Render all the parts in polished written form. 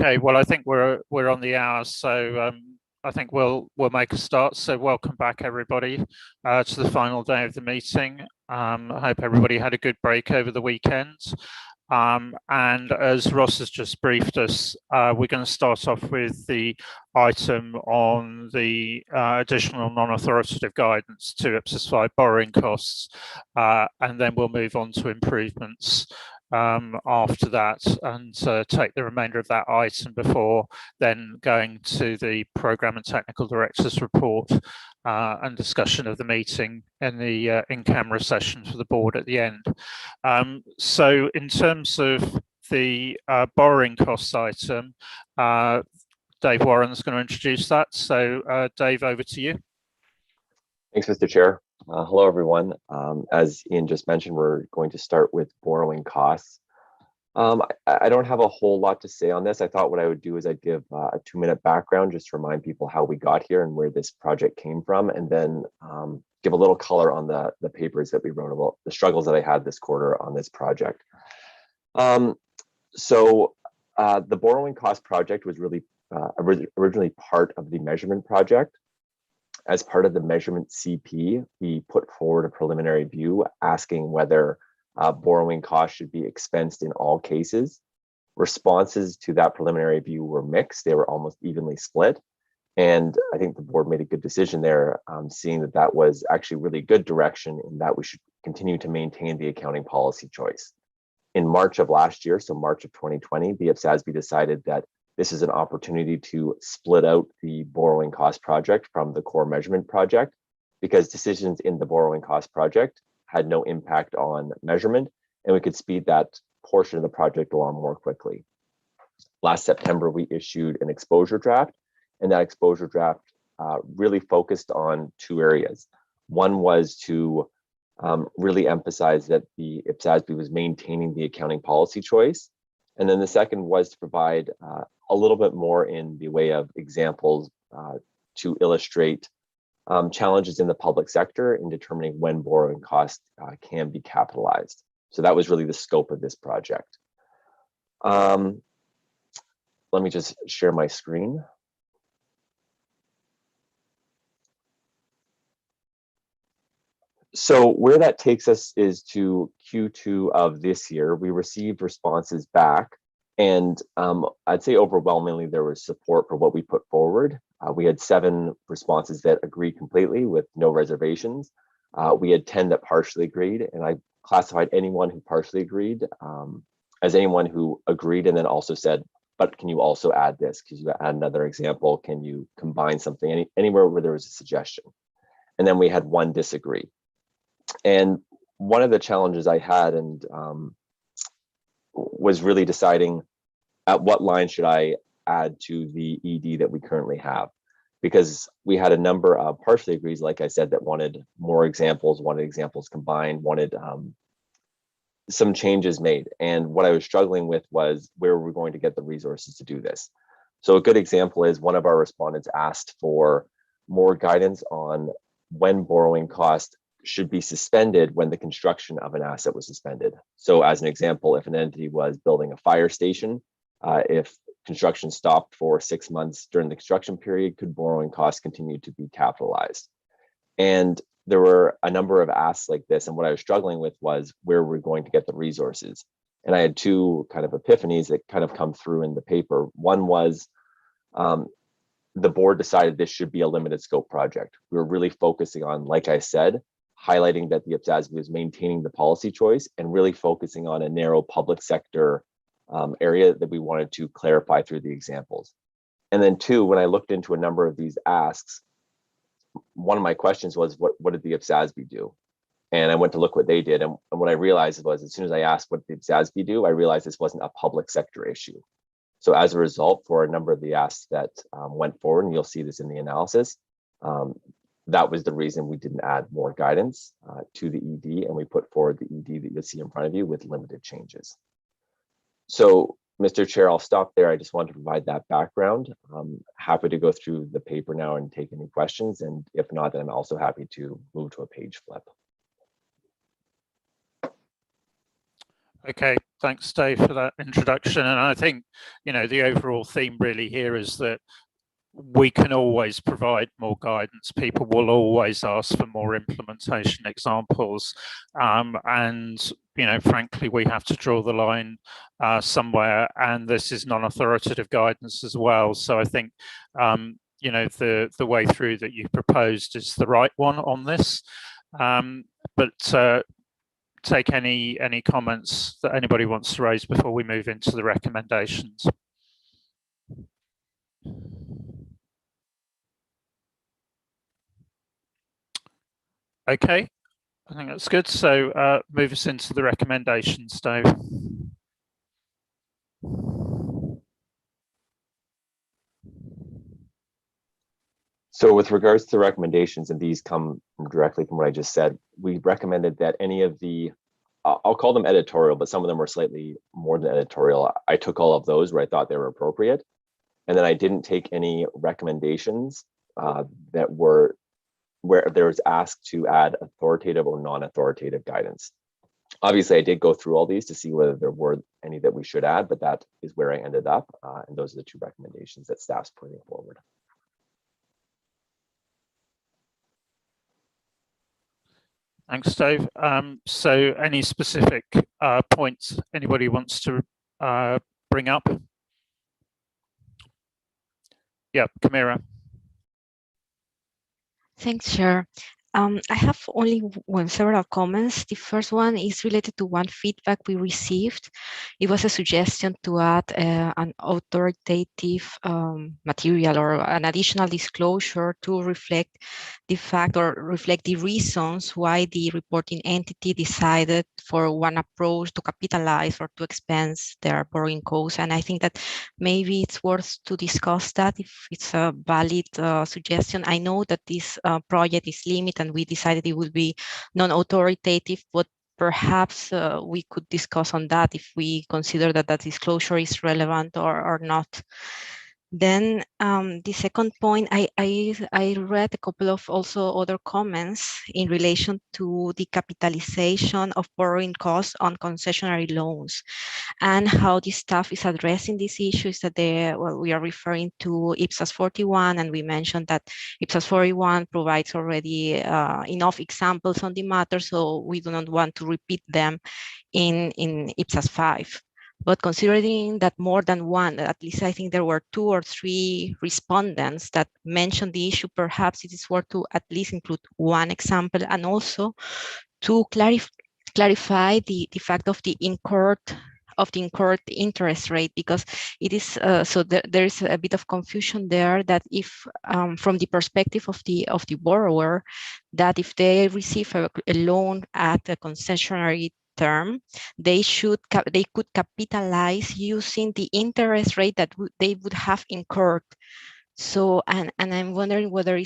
Okay, well, I think we're on the hour, so I think we'll make a start. So welcome back, everybody, to the final day of the meeting. I hope everybody had a good break over the weekend. And as Ross has just briefed us, we're going to start off with the item on the additional non-authoritative guidance to Ipsys 5 borrowing costs, and then we'll move on to improvements after that, and take the remainder of that item before then going to the Programme and Technical Director's report and discussion of the meeting in the in-camera session for the board at the end. So in terms of the borrowing costs item, Dave Warren's going to introduce that. So Dave, over to you. Thanks, Mr. Chair. Hello, everyone. As Ian just mentioned, we're going to start with borrowing costs. I don't have a whole lot to say on this. I thought what I would do is I'd give a 2-minute background just to remind people how we got here and where this project came from, and then give a little color on the papers that we wrote about the struggles that I had this quarter on this project. So the borrowing cost project was really originally part of the measurement project. As part of the measurement CP, we put forward a preliminary view asking whether borrowing costs should be expensed in all cases. Responses to that preliminary view were mixed. They were almost evenly split. And I think the board made a good decision there, seeing that that was actually really good direction and that we should continue to maintain the accounting policy choice. In March of last year, so March of 2020, the IPSASB decided that this is an opportunity to split out the borrowing cost project from the core measurement project, because decisions in the borrowing cost project had no impact on measurement, and we could speed that portion of the project along more quickly. Last September, we issued an exposure draft, and that exposure draft really focused on 2 areas. One was to really emphasize that the IPSASB was maintaining the accounting policy choice. And then the second was to provide a little bit more in the way of examples to illustrate challenges in the public sector in determining when borrowing costs can be capitalized. So that was really the scope of this project. Let me just share my screen. So where that takes us is to Q2 of this year. We received responses back, and I'd say overwhelmingly there was support for what we put forward. We had 7 responses that agreed completely with no reservations. We had 10 that partially agreed, and I classified anyone who partially agreed as anyone who agreed and then also said, but can you also add this? Can you add another example? Can you combine something anywhere where there was a suggestion? And then we had 1 disagree. And one of the challenges I had and was really deciding at what line should I add to the ED that we currently have, because we had a number of partially agrees, like I said, that wanted more examples, wanted examples combined, wanted some changes made. And what I was struggling with was where we're going to get the resources to do this. So a good example is one of our respondents asked for more guidance on when borrowing cost should be suspended when the construction of an asset was suspended. So as an example, if an entity was building a fire station, if construction stopped for 6 months during the construction period, could borrowing costs continue to be capitalized? And there were a number of asks like this, and what I was struggling with was where we're going to get the resources. And I had 2 kind of epiphanies that kind of come through in the paper. One was the board decided this should be a limited scope project. We were really focusing on, like I said, highlighting that the IPSASB was maintaining the policy choice and really focusing on a narrow public sector area that we wanted to clarify through the examples. And then 2, when I looked into a number of these asks, one of my questions was, what did the IPSASB do? And I went to look what they did. And what I realized was, as soon as I asked what the IPSASB do, I realized this wasn't a public sector issue. So as a result, for a number of the asks that went forward, and you'll see this in the analysis, that was the reason we didn't add more guidance to the ED, and we put forward the ED that you'll see in front of you with limited changes. So, Mr. Chair, I'll stop there. I just wanted to provide that background. I'm happy to go through the paper now and take any questions, and if not, then I'm also happy to move to a page flip. Okay, thanks, Dave, for that introduction. And I think, the overall theme really here is that we can always provide more guidance. People will always ask for more implementation examples. And, frankly, we have to draw the line somewhere. And this is non-authoritative guidance as well. So I think, the way through that you proposed is the right one on this. But take any comments that anybody wants to raise before we move into the recommendations. Okay, I think that's good. So move us into the recommendations, Dave. So with regards to recommendations, and these come directly from what I just said, we recommended that any of the, I'll call them editorial, but some of them were slightly more than editorial. I took all of those where I thought they were appropriate. And then I didn't take any recommendations that were where there was asked to add authoritative or non-authoritative guidance. Obviously, I did go through all these to see whether there were any that we should add, but that is where I ended up. And those are the two recommendations that staff's putting forward. Thanks, Dave. So any specific points anybody wants to bring up? Yeah, Camira. Thanks, Chair. I have only several comments. The first one is related to one feedback we received. It was a suggestion to add an authoritative material or an additional disclosure to reflect the fact or reflect the reasons why the reporting entity decided for one approach to capitalize or to expense their borrowing costs. And I think that maybe it's worth to discuss that if it's a valid suggestion. I know that this project is limited and we decided it would be non-authoritative, but perhaps we could discuss on that if we consider that that disclosure is relevant or not. Then the second point, I read a couple of also other comments in relation to the capitalization of borrowing costs on concessionary loans and how the staff is addressing these issues that we are referring to Ipsas 41, and we mentioned that Ipsas 41 provides already enough examples on the matter, so we do not want to repeat them in Ipsas 5. But considering that more than one, at least I think there were 2 or 3 respondents that mentioned the issue, perhaps it is worth to at least include one example and also to clarify the fact of the incurred interest rate, because it is so there is a bit of confusion there that if from the perspective of the borrower, that if they receive a loan at a concessionary term, they could capitalize using the interest rate that they would have incurred. So and I'm wondering whether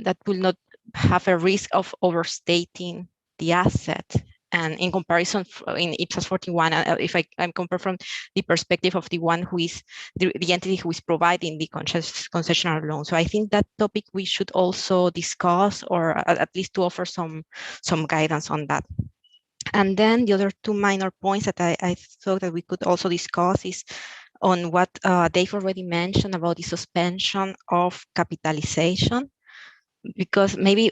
that will not have a risk of overstating the asset. And in comparison, in Ipsas 41, if I'm compared from the perspective of the one who is the entity who is providing the concessional loan. So I think that topic we should also discuss, or at least to offer some guidance on that. And then the other 2 minor points that I thought that we could also discuss is on what Dave already mentioned about the suspension of capitalization, because maybe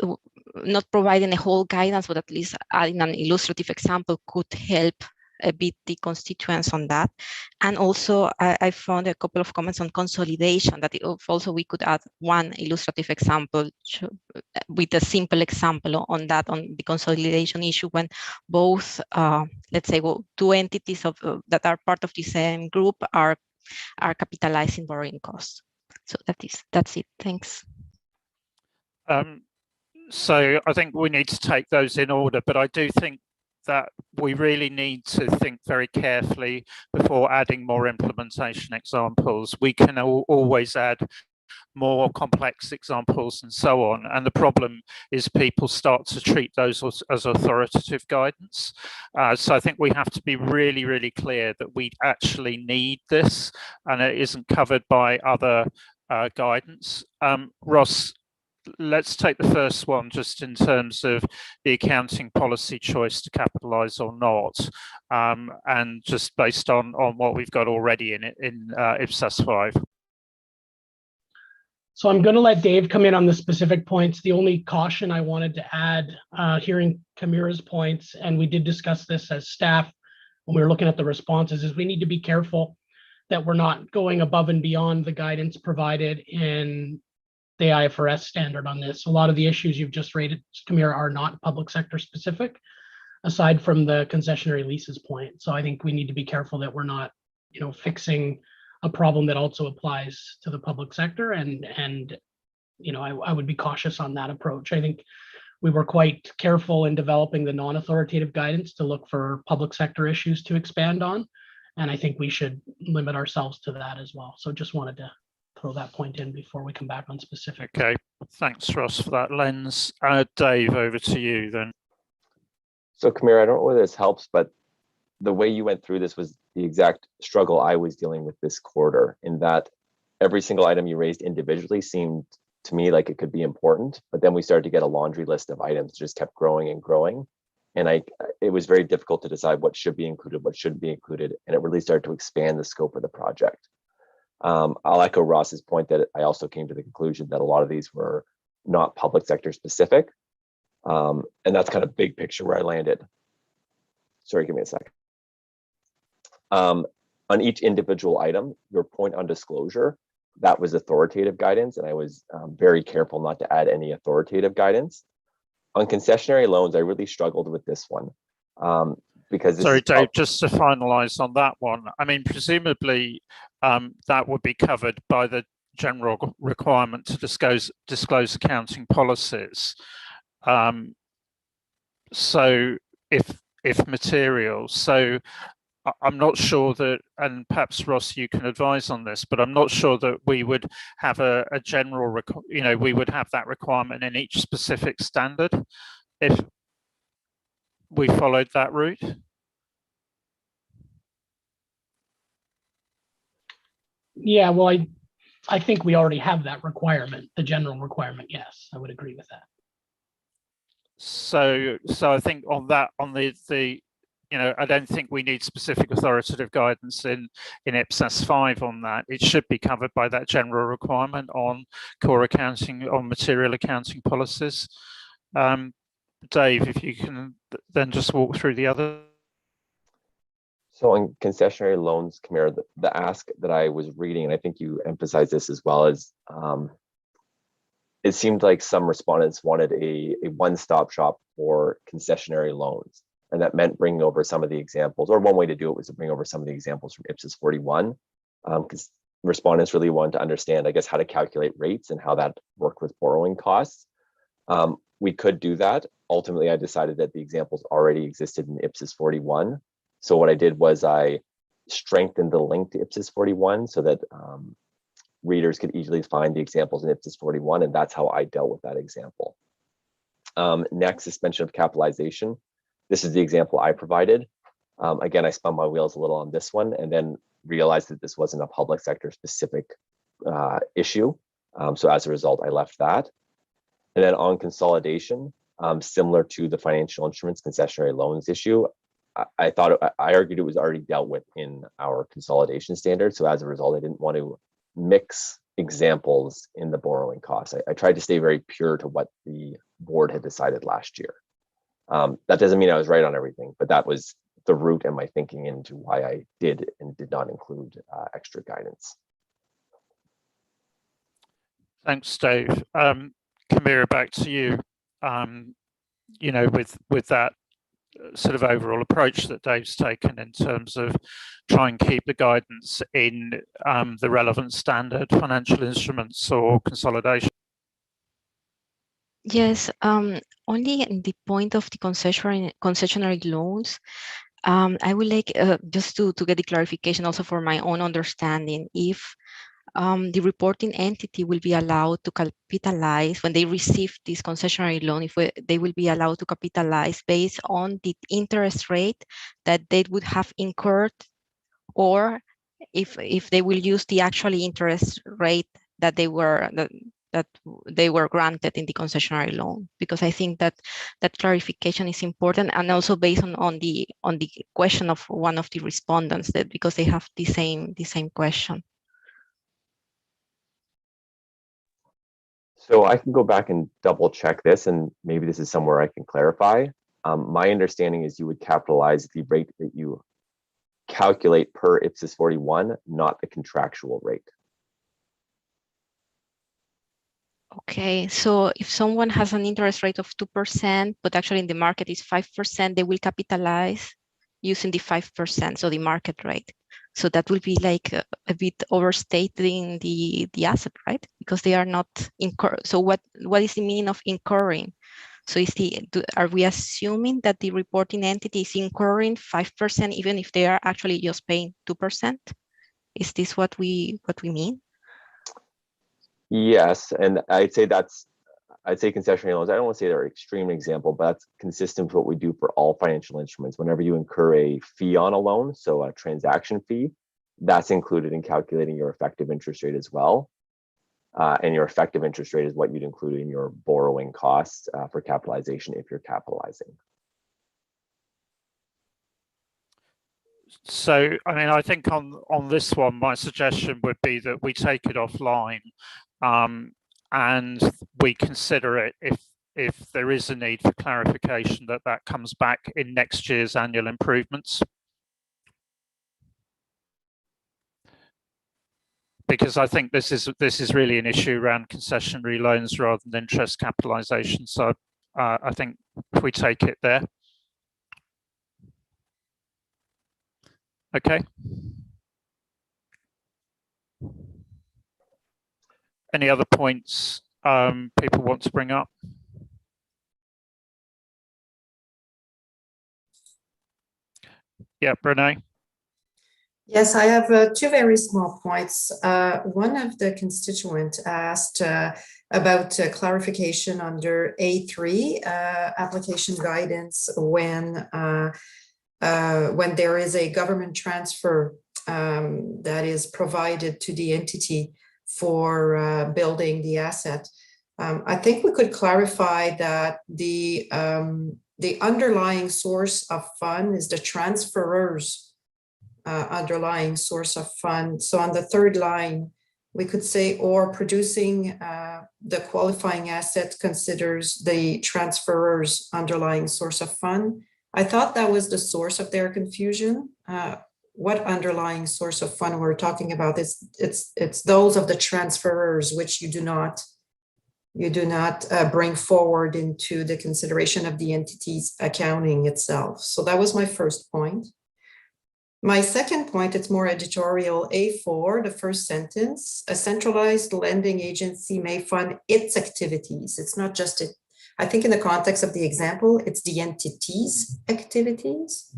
not providing a whole guidance, but at least adding an illustrative example could help a bit the constituents on that. And also I found a couple of comments on consolidation that also we could add one illustrative example with a simple example on that, on the consolidation issue, when both let's say 2 entities that are part of the same group are capitalizing borrowing costs. So that's it. Thanks. So I think we need to take those in order, but I do think that we really need to think very carefully before adding more implementation examples. We can always add more complex examples and so on. And the problem is people start to treat those as authoritative guidance. So I think we have to be really, really clear that we actually need this and it isn't covered by other guidance. Ross, let's take the first one just in terms of the accounting policy choice to capitalize or not, and just based on what we've got already in IPSAS 5. So I'm going to let Dave come in on the specific points. The only caution I wanted to add, hearing Kamira's points, and we did discuss this as staff when we were looking at the responses, is we need to be careful that we're not going above and beyond the guidance provided in the IFRS standard on this. A lot of the issues you've just rated, Kamira, are not public sector specific, aside from the concessionary leases point. So I think we need to be careful that we're not, fixing a problem that also applies to the public sector. And I would be cautious on that approach. I think we were quite careful in developing the non-authoritative guidance to look for public sector issues to expand on. And I think we should limit ourselves to that as well. So just wanted to throw that point in before we come back on specific. Okay, thanks, Ross, for that lens. Dave, over to you then. So Kamira, I don't know whether this helps, but the way you went through this was the exact struggle I was dealing with this quarter, in that every single item you raised individually seemed to me like it could be important, but then we started to get a laundry list of items that just kept growing and growing. And it was very difficult to decide what should be included, what shouldn't be included. And it really started to expand the scope of the project. I'll echo Ross's point that I also came to the conclusion that a lot of these were not public sector specific. And that's kind of big picture where I landed. Sorry, give me a second. On each individual item, your point on disclosure, that was authoritative guidance, and I was very careful not to add any authoritative guidance. On concessionary loans, I really struggled with this one. Because sorry, Dave, just to finalize on that one, I mean, presumably that would be covered by the general requirement to disclose accounting policies. So if material, so I'm not sure that, and perhaps Ross, you can advise on this, but I'm not sure that we would have a general, we would have that requirement in each specific standard if we followed that route. Yeah, well, I think we already have that requirement, the general requirement. Yes, I would agree with that. So I think on that, on the I don't think we need specific authoritative guidance in IPSAS 5 on that. It should be covered by that general requirement on core accounting, on material accounting policies. Dave, if you can then just walk through the other. So on concessionary loans, Kamira, the ask that I was reading, and I think you emphasized this as well, is it seemed like some respondents wanted a one-stop shop for concessionary loans. And that meant bringing over some of the examples, or one way to do it was to bring over some of the examples from Ipsys 41, because respondents really wanted to understand, I guess, how to calculate rates and how that worked with borrowing costs. We could do that. Ultimately, I decided that the examples already existed in Ipsys 41. So what I did was I strengthened the link to Ipsys 41 so that readers could easily find the examples in Ipsys 41, and that's how I dealt with that example. Next, suspension of capitalization. This is the example I provided. Again, I spun my wheels a little on this one and then realized that this wasn't a public sector specific issue. So as a result, I left that. And then on consolidation, similar to the financial instruments concessionary loans issue, I argued it was already dealt with in our consolidation standard. So as a result, I didn't want to mix examples in the borrowing costs. I tried to stay very pure to what the board had decided last year. That doesn't mean I was right on everything, but that was the route and my thinking into why I did and did not include extra guidance. Thanks, Dave. Kamira, back to you. With that sort of overall approach that Dave's taken in terms of try and keep the guidance in the relevant standard financial instruments or consolidation. Yes, only in the point of the concessionary loans, I would like just to get the clarification also for my own understanding, if the reporting entity will be allowed to capitalize when they receive this concessionary loan, if they will be allowed to capitalize based on the interest rate that they would have incurred, or if they will use the actual interest rate that they were that they were granted in the concessionary loan, because I think that that clarification is important, and also based on the question of one of the respondents, that because they have the same question. So I can go back and double check this, and maybe this is somewhere I can clarify. My understanding is you would capitalize the rate that you calculate per Ipsys 41, not the contractual rate. Okay, so if someone has an interest rate of 2%, but actually in the market is 5%, they will capitalize using the 5%, so the market rate. So that will be like a bit overstating the asset, right? Because they are not incur. So what is the meaning of incurring? So are we assuming that the reporting entity is incurring 5% even if they are actually just paying 2%? Is this what we mean? Yes, and I'd say concessionary loans, I don't want to say they're an extreme example, but that's consistent with what we do for all financial instruments. Whenever you incur a fee on a loan, so a transaction fee, that's included in calculating your effective interest rate as well. And your effective interest rate is what you'd include in your borrowing costs for capitalization if you're capitalizing. So, I mean, I think on this one, my suggestion would be that we take it offline and we consider it if there is a need for clarification, that comes back in next year's annual improvements. Because I think this is really an issue around concessionary loans rather than interest capitalization. So I think if we take it there. Okay. Any other points people want to bring up? Yeah, Renee. Yes, I have two very small points. One of the constituents asked about clarification under A3 application guidance when there is a government transfer that is provided to the entity for building the asset. I think we could clarify that the underlying source of fund is the transferor's underlying source of fund. So on the third line, we could say, or producing the qualifying asset considers the transferor's underlying source of fund. I thought that was the source of their confusion. What underlying source of fund we're talking about is it's those of the transferors which you do not bring forward into the consideration of the entity's accounting itself. So that was my first point. My second point, it's more editorial. A4, the first sentence, a centralized lending agency may fund its activities. It's not just it. I think in the context of the example, it's the entity's activities.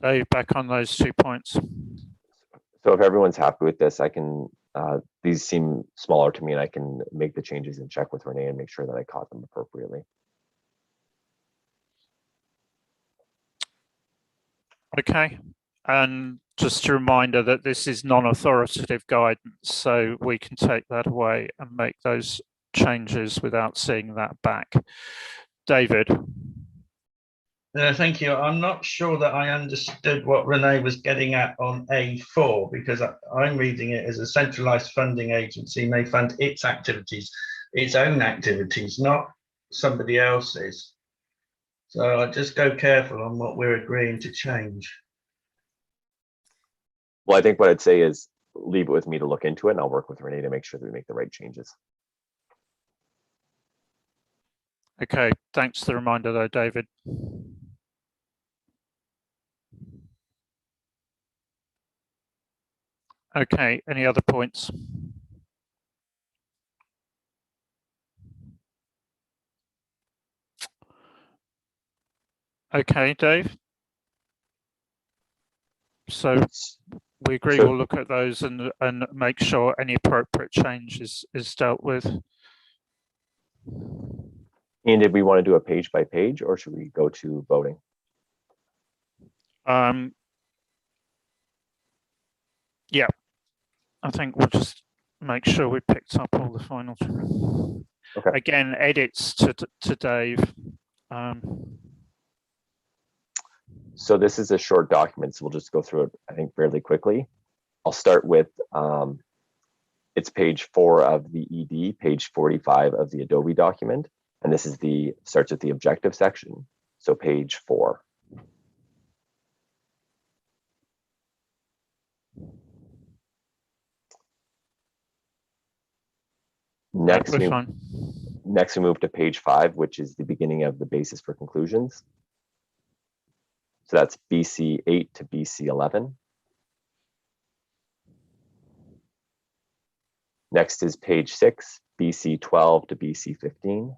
Dave, back on those 2 points. So if everyone's happy with this, I can, these seem smaller to me, and I can make the changes and check with Renee and make sure that I caught them appropriately. Okay, and just a reminder that this is non-authoritative guidance, so we can take that away and make those changes without seeing that back. David. Thank you. I'm not sure that I understood what Renee was getting at on A4, because I'm reading it as a centralized funding agency may fund its activities, its own activities, not somebody else's. So I just go careful on what we're agreeing to change. Well, I think what I'd say is leave it with me to look into it, and I'll work with Renee to make sure that we make the right changes. Okay, thanks for the reminder though, David. Okay, any other points? Okay, Dave. So we agree we'll look at those and make sure any appropriate change is dealt with. And did we want to do a page by page, or should we go to voting? Yeah. I think we'll just make sure we picked up all the final. Okay. Again, edits to Dave. So this is a short document, so we'll just go through it, I think, fairly quickly. I'll start with, it's page 4 of the ED, page 45 of the Adobe document. And this is starts with the objective section. So page 4. Next we move to page 5, which is the beginning of the basis for conclusions. So that's BC 8 to BC 11. Next is page 6, BC 12 to BC 15.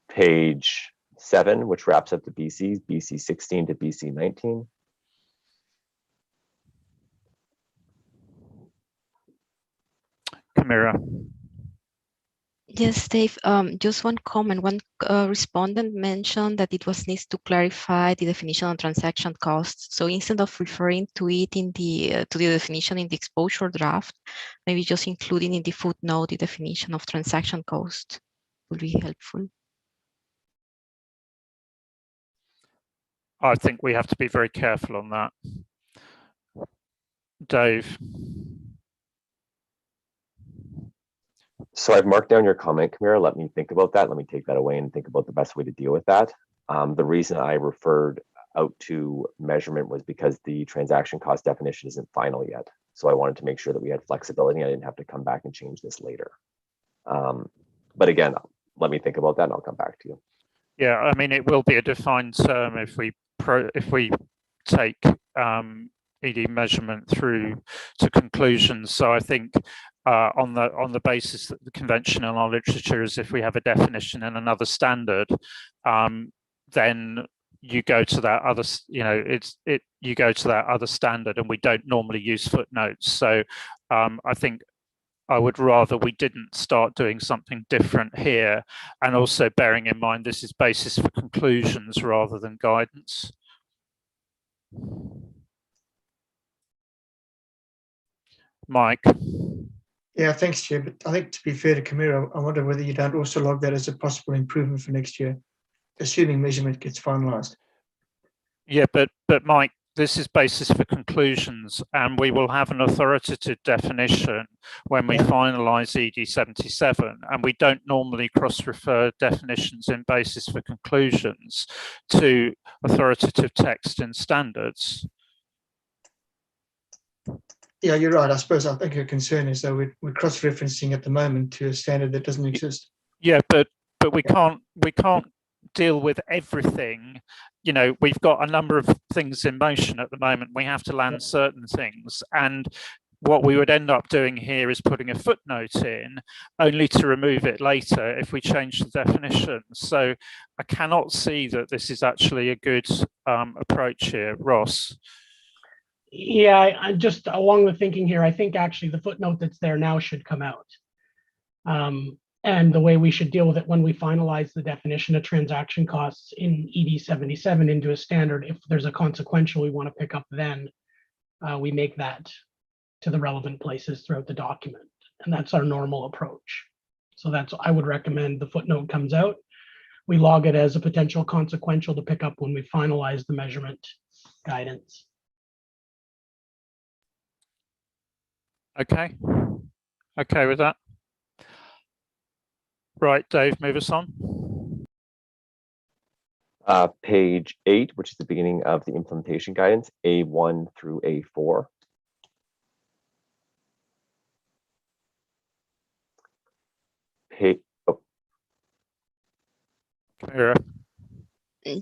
Page 7, which wraps up the BCs, BC 16 to BC 19. Camilla. Yes, Dave, just one comment. One respondent mentioned that it needs to clarify the definition of transaction costs. So instead of referring to it in the definition in the exposure draft, maybe just including in the footnote the definition of transaction cost would be helpful. I think we have to be very careful on that. Dave. So I've marked down your comment, Camilla. Let me think about that. Let me take that away and think about the best way to deal with that. The reason I referred out to measurement was because the transaction cost definition isn't final yet. So I wanted to make sure that we had flexibility. I didn't have to come back and change this later. But again, let me think about that and I'll come back to you. Yeah, I mean, it will be a defined term if we take ED measurement through to conclusions. So I think on the basis that the convention in our literature is if we have a definition and another standard, then you go to that other, you go to that other standard, and we don't normally use footnotes. So I think I would rather we didn't start doing something different here, and also bearing in mind this is basis for conclusions rather than guidance. Mike. Yeah, thanks, Chair. But I think to be fair to Camilla, I wonder whether you don't also log that as a possible improvement for next year, assuming measurement gets finalised. Yeah, but Mike, this is basis for conclusions, and we will have an authoritative definition when we finalise ED 77, and we don't normally cross-refer definitions in basis for conclusions to authoritative text in standards. Yeah, you're right. I think your concern is that we're cross-referencing at the moment to a standard that doesn't exist. Yeah, but we can't deal with everything. We've got a number of things in motion at the moment. We have to land certain things, and what we would end up doing here is putting a footnote in, only to remove it later if we change the definition. So I cannot see that this is actually a good approach here. Ross. Yeah, I just along the thinking here, I think actually the footnote that's there now should come out. And the way we should deal with it when we finalize the definition of transaction costs in ED 77 into a standard, if there's a consequential we want to pick up, then we make that to the relevant places throughout the document. And that's our normal approach. So I would recommend the footnote comes out. We log it as a potential consequential to pick up when we finalize the measurement guidance. Okay with that. Right, Dave, move us on. Page 8, which is the beginning of the implementation guidance, A1 through A4.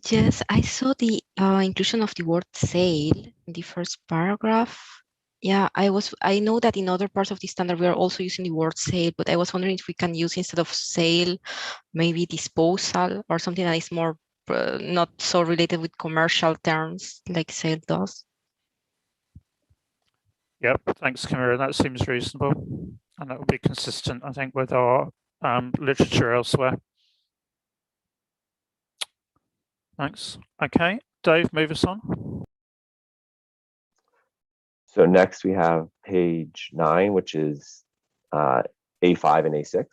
Yes, I saw the inclusion of the word sale in the first paragraph. Yeah, I know that in other parts of the standard we are also using the word sale, but I was wondering if we can use, instead of sale, maybe disposal or something that is more not so related with commercial terms like sale does. Yep, thanks, Camilla. That seems reasonable, and that will be consistent, I think, with our literature elsewhere. Thanks. Okay, Dave, move us on. So next we have page 9, which is A5 and A6.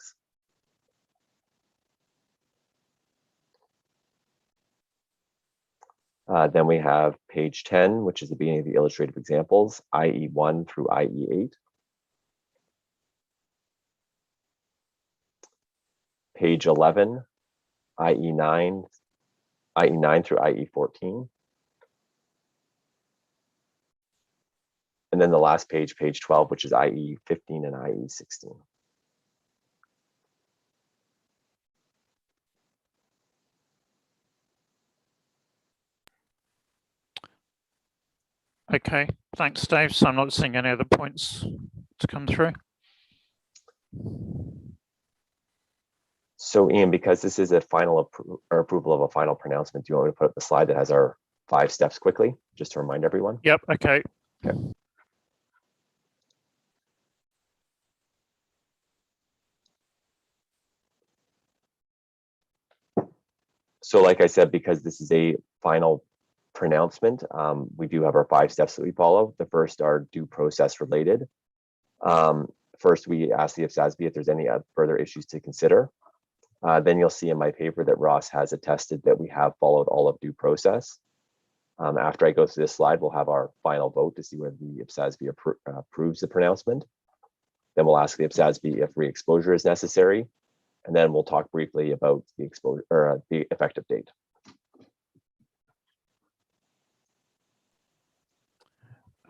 Then we have page 10, which is the beginning of the illustrative examples, IE1 through IE8. Page 11, IE9 through IE14. And then the last page, page 12, which is IE15 and IE16. Okay, thanks, Dave. So I'm not seeing any other points to come through. So Ian, because this is a final approval of a final pronouncement, do you want me to put up the slide that has our 5 steps quickly, just to remind everyone? Yep, okay. Okay. So like I said, because this is a final pronouncement, we do have our 5 steps that we follow. The first are due process related. First, we ask the IPSASB if there's any further issues to consider. Then you'll see in my paper that Ross has attested that we have followed all of due process. After I go through this slide, we'll have our final vote to see whether the IPSASB approves the pronouncement. Then we'll ask the IPSASB if re-exposure is necessary. And then we'll talk briefly about the exposure or the effective date.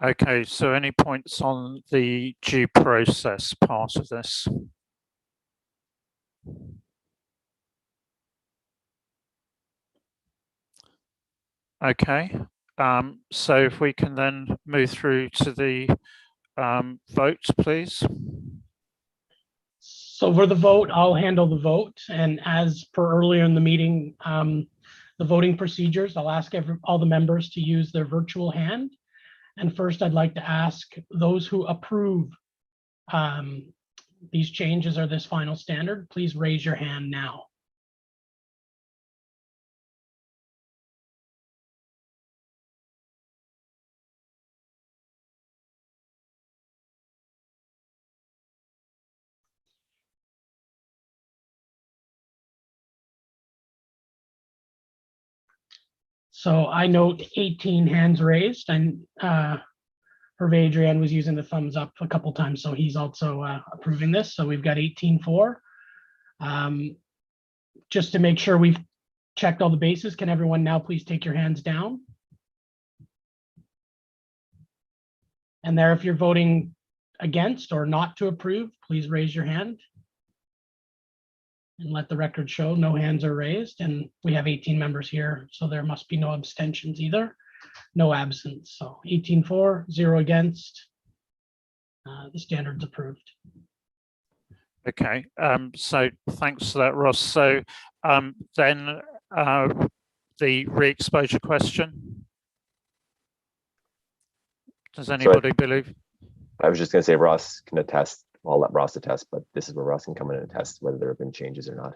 Okay, so any points on the due process part of this? Okay, so if we can then move through to the vote, please. So for the vote, I'll handle the vote. And as per earlier in the meeting, the voting procedures, I'll ask all the members to use their virtual hand. And first, I'd like to ask those who approve these changes or this final standard, please raise your hand now. So I note 18 hands raised, and Hervé Adrian was using the thumbs up a couple times, so he's also approving this. So we've got 18 for. Just to make sure we've checked all the bases, can everyone now please take your hands down? And there, if you're voting against or not to approve, please raise your hand. And let the record show no hands are raised, and we have 18 members here, so there must be no abstentions either, no absence. So 18 for, 0 against. The standard's approved. Okay, so thanks for that, Ross. So then the re-exposure question. Does anybody believe? I was just going to say Ross can attest. I'll let Ross attest, but this is where Ross can come in and attest whether there have been changes or not.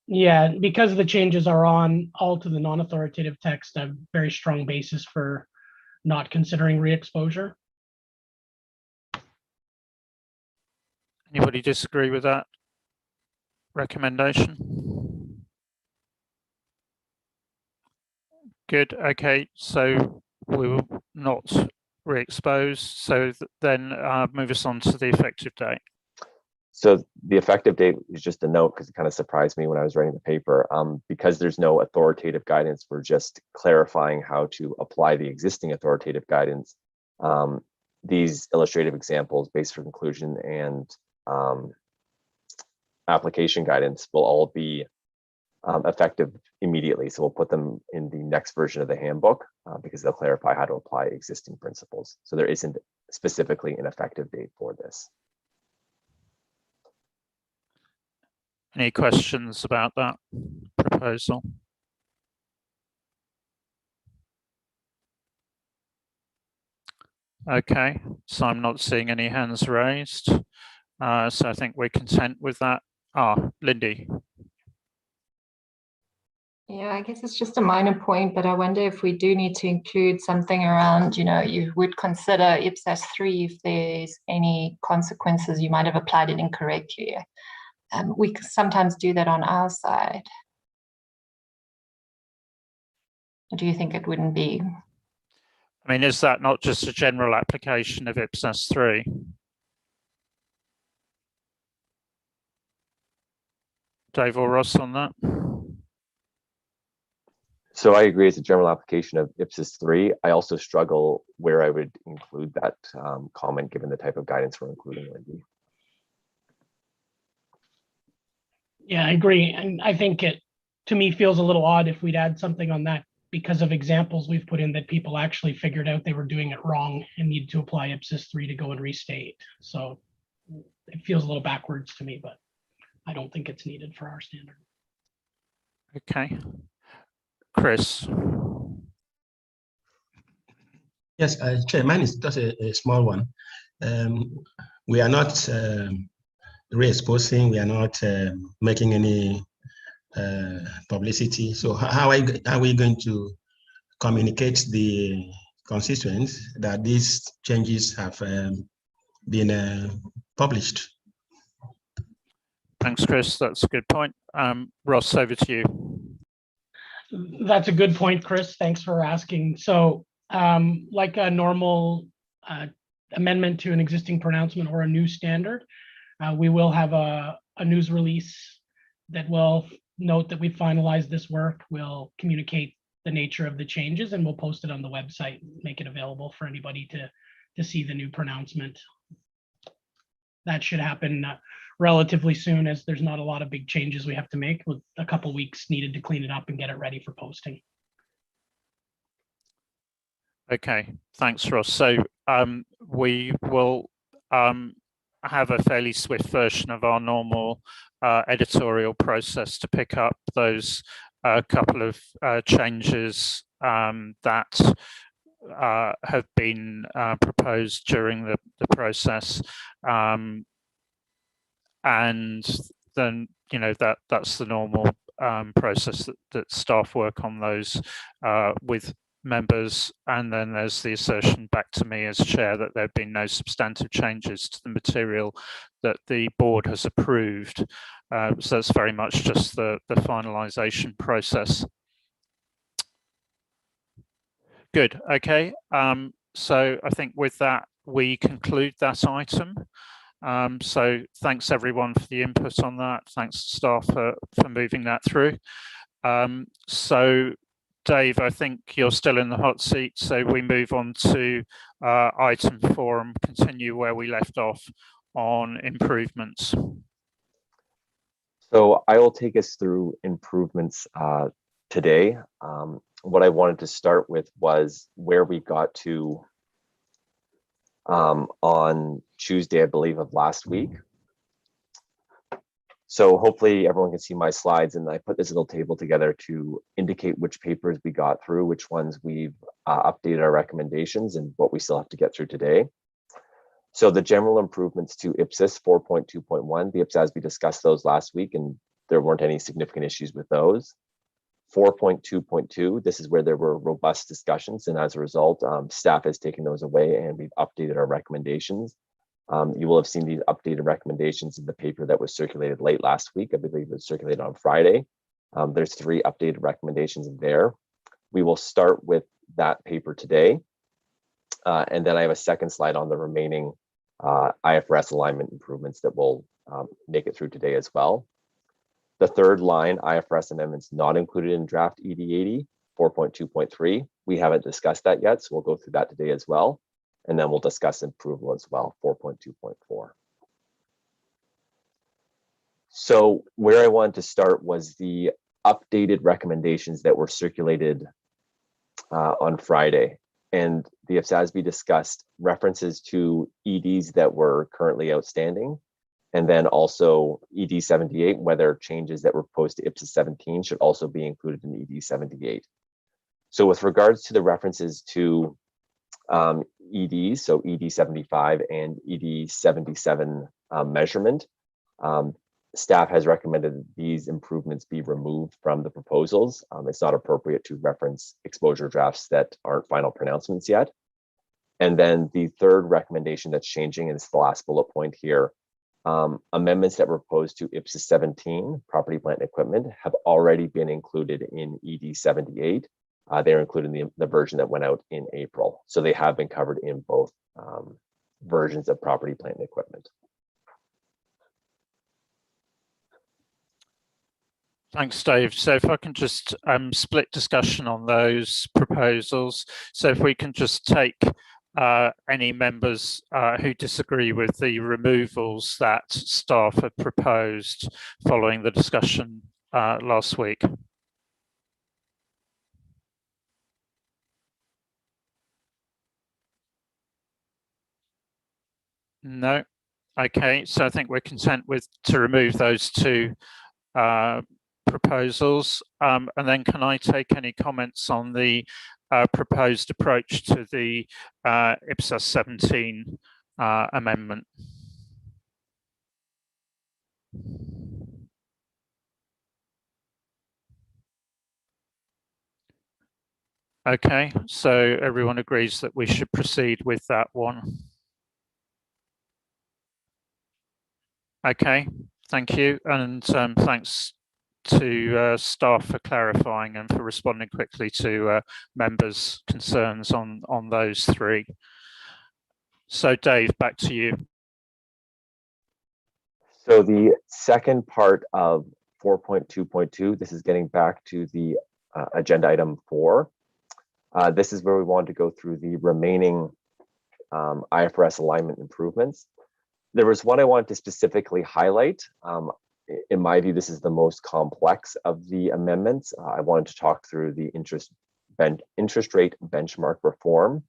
Yeah, because the changes are on all to the non-authoritative text, a very strong basis for not considering re-exposure. Anybody disagree with that recommendation? Good, okay, so we will not re-expose. So then move us on to the effective date. So the effective date is just a note because it kind of surprised me when I was writing the paper. Because there's no authoritative guidance, we're just clarifying how to apply the existing authoritative guidance. These illustrative examples, base for conclusion, and application guidance will all be effective immediately. So we'll put them in the next version of the handbook because they'll clarify how to apply existing principles. So there isn't specifically an effective date for this. Any questions about that proposal? Okay, so I'm not seeing any hands raised. So I think we're content with that. Lindy. Yeah, I guess it's just a minor point, but I wonder if we do need to include something around, you would consider IPSAS 3 if there's any consequences you might have applied it incorrectly. We sometimes do that on our side. Do you think it wouldn't be? I mean, is that not just a general application of IPSAS 3? Dave or Ross on that? So I agree, it's a general application of Ipsys 3. I also struggle where I would include that comment given the type of guidance we're including, Lindy. Yeah, I agree. And I think it, to me, feels a little odd if we'd add something on that because of examples we've put in that people actually figured out they were doing it wrong and needed to apply Ipsys 3 to go and restate. So it feels a little backwards to me, but I don't think it's needed for our standard. Okay. Chris. Yes, Chair, mine is just a small one. We are not re-exposing, we are not making any publicity. So how are we going to communicate the constituents that these changes have been published? Thanks, Chris. That's a good point. Ross, over to you. That's a good point, Chris. Thanks for asking. So like a normal amendment to an existing pronouncement or a new standard, we will have a news release that will note that we finalized this work. We'll communicate the nature of the changes and we'll post it on the website, make it available for anybody to see the new pronouncement. That should happen relatively soon, as there's not a lot of big changes we have to make, with a couple weeks needed to clean it up and get it ready for posting. Okay, thanks, Ross. So we will have a fairly swift version of our normal editorial process to pick up those couple of changes that have been proposed during the process. And then, that's the normal process that staff work on those with members, and then there's the assertion back to me as chair that there have been no substantive changes to the material that the board has approved. So that's very much just the finalization process. Good, okay. So I think with that, we conclude that item. So thanks everyone for the input on that. Thanks staff for moving that through. So Dave, I think you're still in the hot seat. So we move on to item 4 and continue where we left off on improvements. So I will take us through improvements today. What I wanted to start with was where we got to on Tuesday, I believe, of last week. So hopefully everyone can see my slides, and I put this little table together to indicate which papers we got through, which ones we've updated our recommendations, and what we still have to get through today. So the general improvements to Ipsys 4.2.1, the IPSASB discussed those last week, and there weren't any significant issues with those. 4.2.2, this is where there were robust discussions, and as a result, staff has taken those away and we've updated our recommendations. You will have seen these updated recommendations in the paper that was circulated late last week. I believe it was circulated on Friday. There's 3 updated recommendations in there. We will start with that paper today. And then I have a second slide on the remaining IFRS alignment improvements that will make it through today as well. The third line, IFRS amendments not included in draft ED80, 4.2.3. We haven't discussed that yet, so we'll go through that today as well. And then we'll discuss approval as well, 4.2.4. So where I wanted to start was the updated recommendations that were circulated on Friday. And the IPSASB discussed references to EDs that were currently outstanding, and then also ED 78, whether changes that were proposed to Ipsys 17 should also be included in ED 78. So with regards to the references to EDs, so ED 75 and ED 77 measurement, staff has recommended that these improvements be removed from the proposals. It's not appropriate to reference exposure drafts that aren't final pronouncements yet. And then the third recommendation that's changing, and it's the last bullet point here, amendments that were proposed to Ipsys 17, property, plant, and equipment, have already been included in ED 78. They're included in the version that went out in April. So they have been covered in both versions of property, plant, and equipment. Thanks, Dave. So if I can just split discussion on those proposals. So if we can just take any members who disagree with the removals that staff have proposed following the discussion last week. No. Okay, so I think we're content with to remove those two proposals. And then can I take any comments on the proposed approach to the IPSASB 17 amendment? Okay, so everyone agrees that we should proceed with that one. Okay, thank you, and thanks to staff for clarifying and for responding quickly to members' concerns on those three. So Dave, back to you. So the second part of 4.2.2, this is getting back to the agenda item 4. This is where we want to go through the remaining IFRS alignment improvements. There was one I wanted to specifically highlight. In my view, this is the most complex of the amendments. I wanted to talk through the interest rate benchmark reform,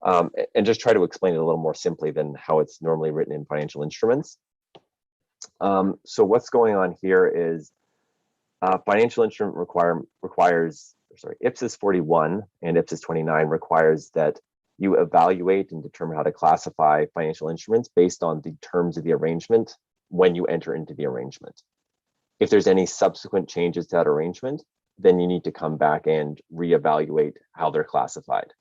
and just try to explain it a little more simply than how it's normally written in financial instruments. So what's going on here is financial instrument Ipsys 41 and Ipsys 29 requires that you evaluate and determine how to classify financial instruments based on the terms of the arrangement when you enter into the arrangement. If there's any subsequent changes to that arrangement, then you need to come back and reevaluate how they're classified.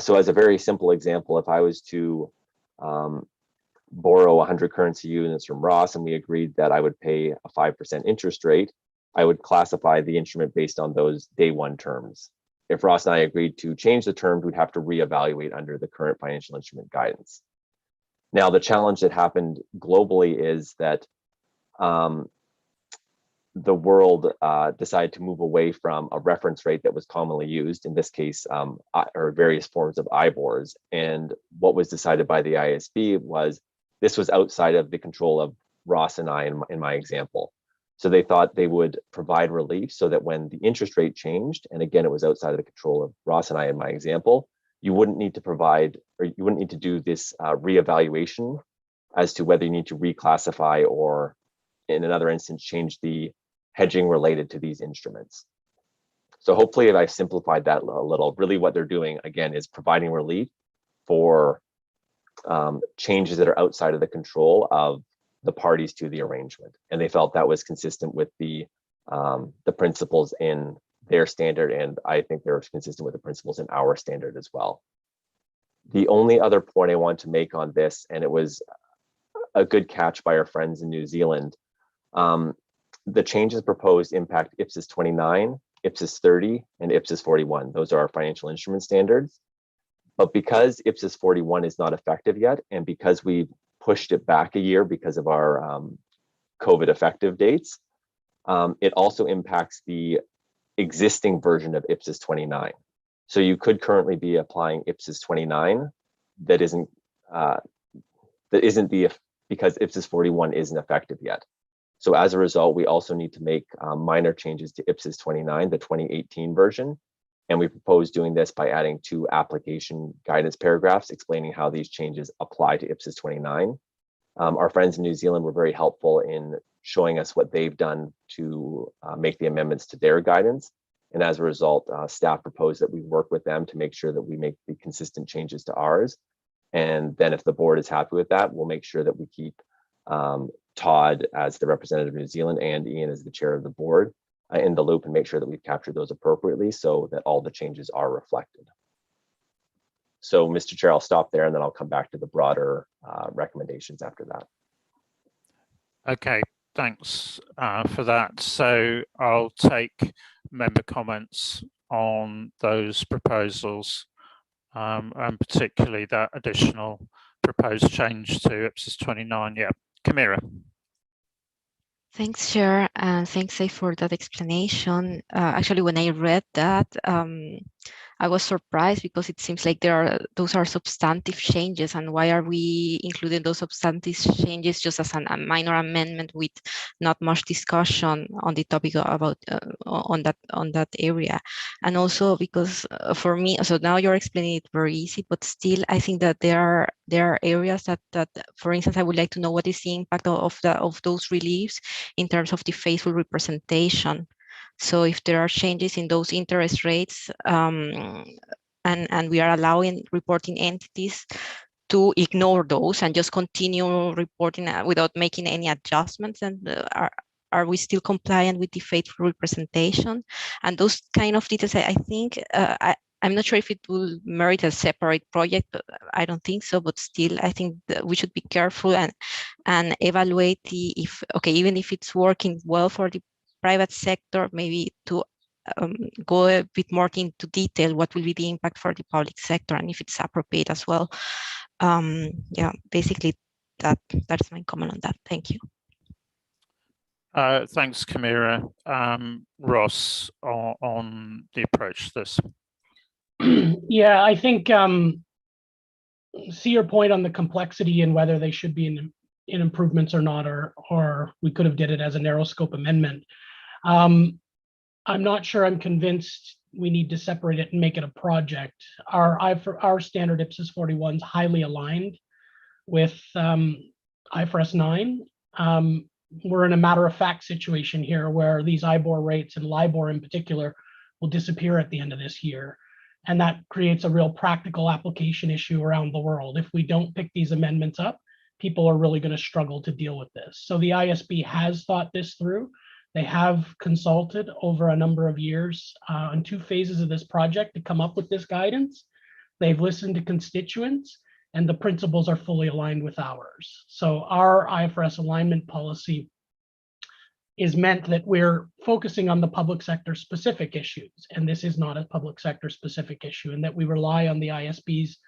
So as a very simple example, if I was to borrow 100 currency units from Ross and we agreed that I would pay a 5% interest rate, I would classify the instrument based on those day one terms. If Ross and I agreed to change the terms, we'd have to reevaluate under the current financial instrument guidance. Now, the challenge that happened globally is that the world decided to move away from a reference rate that was commonly used, in this case, or various forms of IBORs. And what was decided by the IASB was this was outside of the control of Ross and I in my example. So they thought they would provide relief so that when the interest rate changed, and again, it was outside of the control of Ross and I in my example, you wouldn't need to provide, or you wouldn't need to do this reevaluation as to whether you need to reclassify or in another instance, change the hedging related to these instruments. So hopefully I've simplified that a little. Really what they're doing, again, is providing relief for changes that are outside of the control of the parties to the arrangement. And they felt that was consistent with the principles in their standard, and I think they're consistent with the principles in our standard as well. The only other point I want to make on this, and it was a good catch by our friends in New Zealand, the changes proposed impact Ipsys 29, Ipsys 30, and Ipsys 41. Those are our financial instrument standards. But because Ipsys 41 is not effective yet, and because we've pushed it back a year because of our COVID effective dates, it also impacts the existing version of Ipsys 29. So you could currently be applying Ipsys 29 that isn't because Ipsys 41 isn't effective yet. So as a result, we also need to make minor changes to Ipsys 29, the 2018 version. And we propose doing this by adding 2 application guidance paragraphs explaining how these changes apply to Ipsys 29. Our friends in New Zealand were very helpful in showing us what they've done to make the amendments to their guidance. And as a result, staff proposed that we work with them to make sure that we make the consistent changes to ours. And then if the board is happy with that, we'll make sure that we keep Todd as the representative of New Zealand and Ian as the chair of the board in the loop and make sure that we've captured those appropriately so that all the changes are reflected. So, Mr. Chair, I'll stop there and then I'll come back to the broader recommendations after that. Okay, thanks for that. So I'll take member comments on those proposals, and particularly that additional proposed change to Ipsys 29. Yeah, Camira. Thanks, Chair, and thanks, Say, for that explanation. Actually, when I read that, I was surprised because it seems like those are substantive changes, and why are we including those substantive changes just as a minor amendment with not much discussion on the topic about on that area? And also because for me, so now you're explaining it very easy, but still I think that there are areas that for instance I would like to know what is the impact of those reliefs in terms of the faithful representation. So if there are changes in those interest rates and we are allowing reporting entities to ignore those and just continue reporting without making any adjustments, and are we still compliant with the faithful representation? And those kind of details, I think, I'm not sure if it will merit a separate project, but I don't think so. But still, I think that we should be careful and evaluate even if it's working well for the private sector, maybe to go a bit more into detail what will be the impact for the public sector and if it's appropriate as well. Yeah, basically that's my comment on that. Thank you. Thanks, Camira. Ross, on the approach to this. Yeah, I think see your point on the complexity and whether they should be in improvements or not, or we could have did it as a narrow scope amendment. I'm not sure I'm convinced we need to separate it and make it a project. Our standard Ipsys 41 is highly aligned with Ifrs 9. We're in a matter of fact situation here where these IBOR rates and LIBOR in particular will disappear at the end of this year. And that creates a real practical application issue around the world. If we don't pick these amendments up, people are really going to struggle to deal with this. So the ISB has thought this through. They have consulted over a number of years on 2 phases of this project to come up with this guidance. They've listened to constituents, and the principles are fully aligned with ours. So our IFRS alignment policy is meant that we're focusing on the public sector specific issues, and this is not a public sector specific issue, and that we rely on the ISB's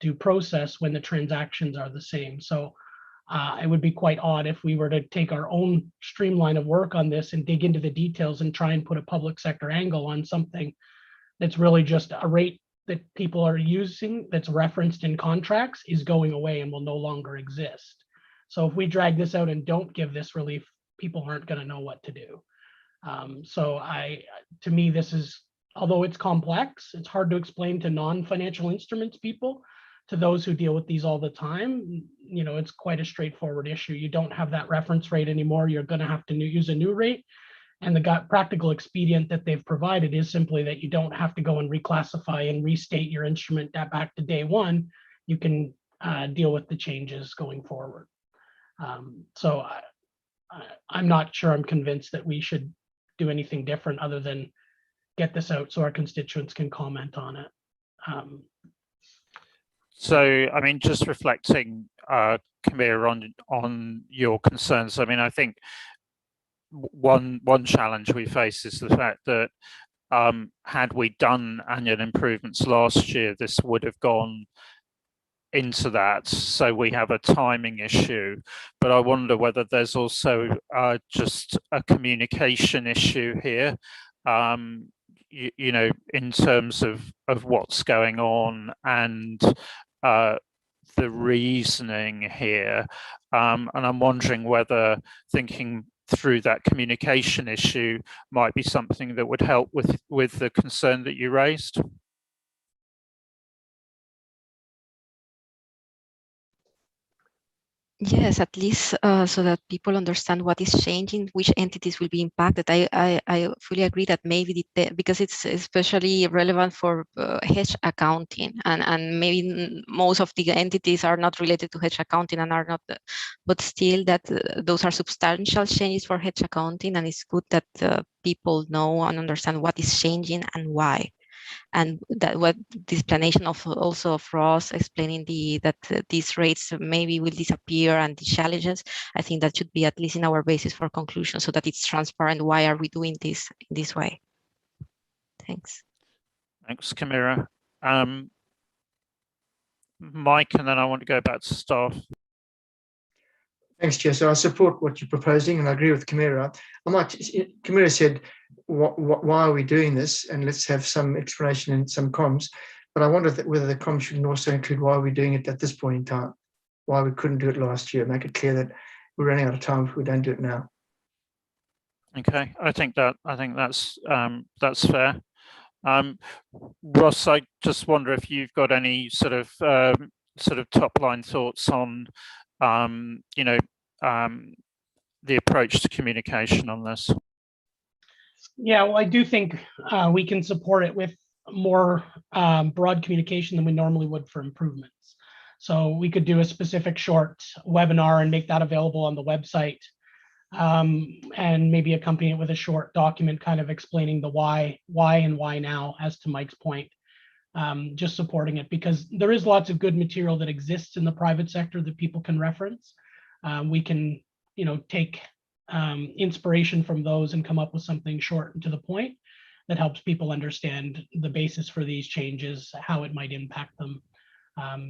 due process when the transactions are the same. So it would be quite odd if we were to take our own streamline of work on this and dig into the details and try and put a public sector angle on something that's really just a rate that people are using that's referenced in contracts is going away and will no longer exist. So if we drag this out and don't give this relief, people aren't going to know what to do. To me, this is, although it's complex, it's hard to explain to non-financial instruments people. To those who deal with these all the time, you know, it's quite a straightforward issue. You don't have that reference rate anymore. You're going to have to use a new rate. And the practical expedient that they've provided is simply that you don't have to go and reclassify and restate your instrument back to day one. You can deal with the changes going forward. So I'm not sure I'm convinced that we should do anything different other than get this out so our constituents can comment on it. So, I mean, just reflecting, Camille, on your concerns. I mean, I think one challenge we face is the fact that had we done annual improvements last year, this would have gone into that. So we have a timing issue, but I wonder whether there's also just a communication issue here. You know, in terms of what's going on and the reasoning here, and I'm wondering whether thinking through that communication issue might be something that would help with the concern that you raised. Yes, at least so that people understand what is changing, which entities will be impacted. I fully agree that maybe because it's especially relevant for hedge accounting, and maybe most of the entities are not related to hedge accounting and are not, but still that those are substantial changes for hedge accounting, and it's good that people know and understand what is changing and why. And that what the explanation of also of Ross explaining that these rates maybe will disappear and the challenges, I think that should be at least in our basis for conclusion, so that it's transparent. Why are we doing this in this way? Thanks. Thanks, Camilla. Mike, and then I want to go back to staff. Thanks, Chair. So I support what you're proposing, and I agree with Camilla. Camilla said, why are we doing this? And let's have some explanation and some comms. But I wonder whether the comms should also include why we're doing it at this point in time, why we couldn't do it last year. Make it clear that we're running out of time if we don't do it now. Okay, I think that's fair. Ross, I just wonder if you've got any sort of top line thoughts on the approach to communication on this. Yeah, well, I do think we can support it with more broad communication than we normally would for improvements. So we could do a specific short webinar and make that available on the website, and maybe accompany it with a short document kind of explaining the why and why now, as to Mike's point. Just supporting it, because there is lots of good material that exists in the private sector that people can reference. We can, take inspiration from those and come up with something short and to the point that helps people understand the basis for these changes, how it might impact them,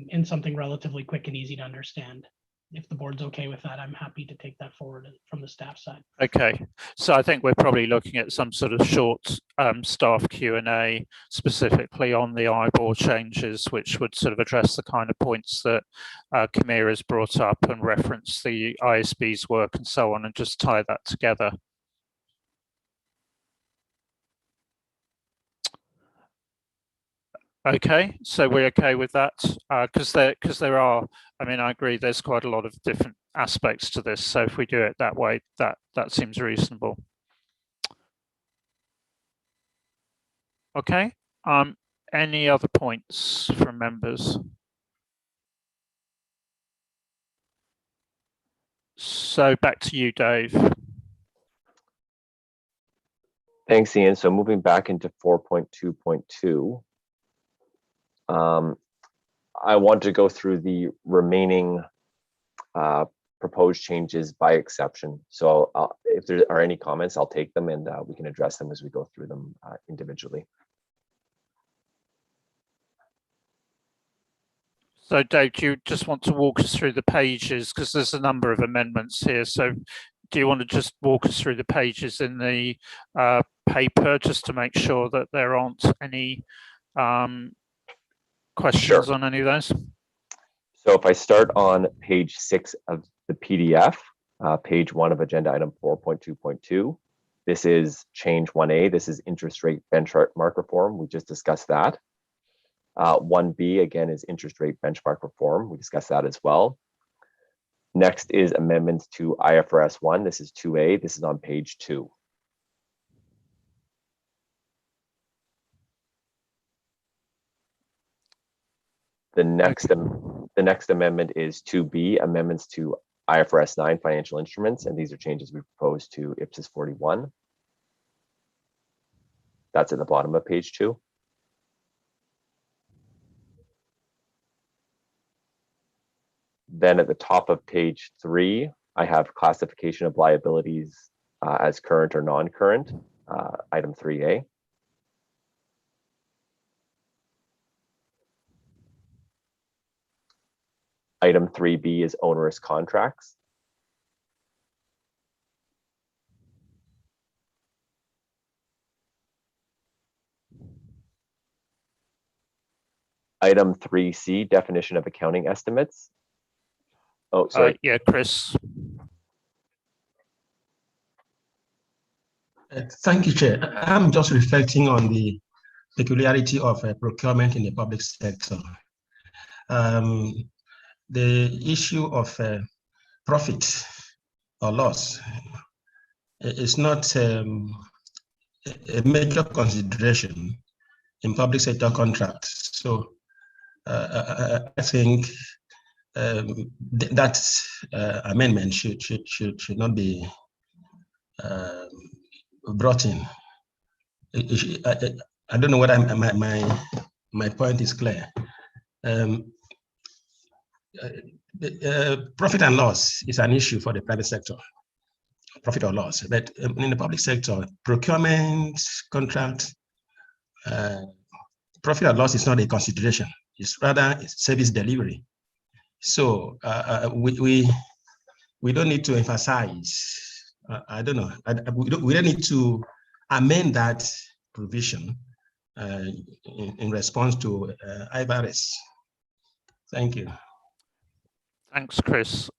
in something relatively quick and easy to understand. If the board's okay with that, I'm happy to take that forward from the staff side. Okay, so I think we're probably looking at some sort of short staff Q&A specifically on the IBOR changes, which would sort of address the kind of points that Camilla has brought up and reference the ISB's work and so on, and just tie that together. Okay, so we're okay with that, because there are, I mean, I agree, there's quite a lot of different aspects to this. So if we do it that way, that seems reasonable. Okay, any other points from members? So back to you, Dave. Thanks, Ian. So moving back into 4.2.2. I want to go through the remaining proposed changes by exception. So if there are any comments, I'll take them, and we can address them as we go through them individually. So Dave, do you just want to walk us through the pages, because there's a number of amendments here. So do you want to just walk us through the pages in the paper, just to make sure that there aren't any questions on any of those? So if I start on page 6 of the PDF, page 1 of agenda item 4.2.2, this is change 1A. This is interest rate benchmark reform. We just discussed that. 1B again is interest rate benchmark reform. We discussed that as well. Next is amendments to IFRS 1. This is 2A. This is on page 2. The next amendment is 2B, amendments to IFRS 9 financial instruments, and these are changes we proposed to Ipsys 41. That's at the bottom of page 2. Then at the top of page 3, I have classification of liabilities as current or non-current, item 3A. Item 3B is onerous contracts. Item 3C, definition of accounting estimates. Oh, sorry. Yeah, Chris. Thank you, Chair. I'm just reflecting on the peculiarity of procurement in the public sector. The issue of profit or loss is not a major consideration in public sector contracts. So I think that amendment should not be brought in. I don't know whether my point is clear. Profit and loss is an issue for the private sector, profit or loss. But in the public sector, procurement, contract, profit or loss is not a consideration. It's rather service delivery. So we don't need to emphasize. I don't know. We don't need to amend that provision in response to Ifrs. Thank you. Thanks, Chris.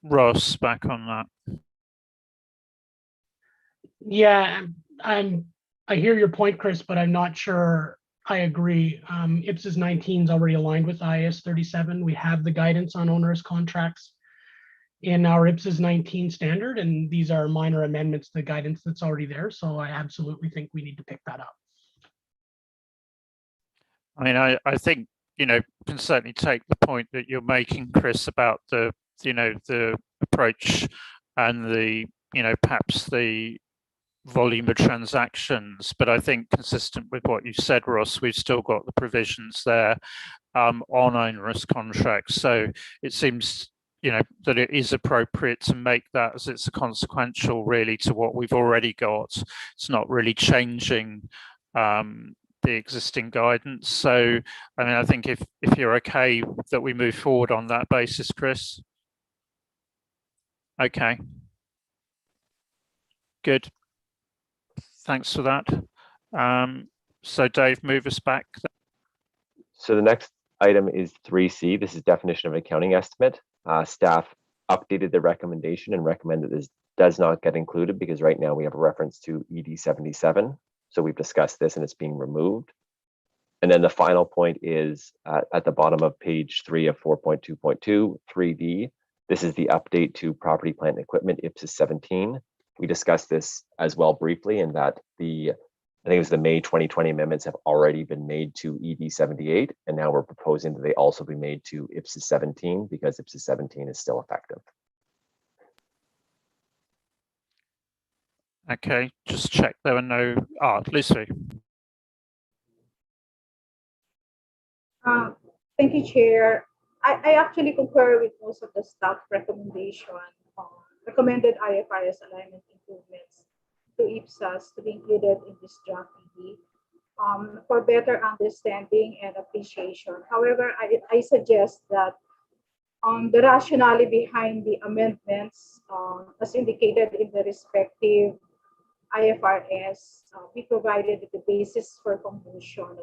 Ross, back on that. Yeah, I hear your point, Chris, but I'm not sure I agree. Ipsys 19 is already aligned with IAS 37. We have the guidance on onerous contracts in our Ipsys 19 standard, and these are minor amendments to the guidance that's already there. So I absolutely think we need to pick that up. I mean, I think, you know, can certainly take the point that you're making, Chris, about the, you know, the approach and the, you know, perhaps the volume of transactions, but I think consistent with what you said, Ross, we've still got the provisions there on onerous contracts. So it seems, you know, that it is appropriate to make that as it's a consequential really to what we've already got. It's not really changing the existing guidance. So, I mean, I think if you're okay that we move forward on that basis, Chris. Okay. Good. Thanks for that. So Dave, move us back. So the next item is 3C. This is definition of accounting estimate. Staff updated the recommendation and recommended this does not get included because right now we have a reference to ED 77. So we've discussed this and it's being removed. And then the final point is at the bottom of page 3 of 4.2.2, 3D. This is the update to property, plant, and equipment, Ipsys 17. We discussed this as well briefly in that I think it was the May 2020 amendments have already been made to ED 78, and now we're proposing that they also be made to Ipsys 17 because Ipsys 17 is still effective. Okay, just check there were no, Lucy. Thank you, Chair. I actually concur with most of the staff recommendation on recommended IFRS alignment improvements to Ipsas to be included in this draft ED for better understanding and appreciation. However, I suggest that the rationale behind the amendments as indicated in the respective IFRS be provided with the basis for conclusion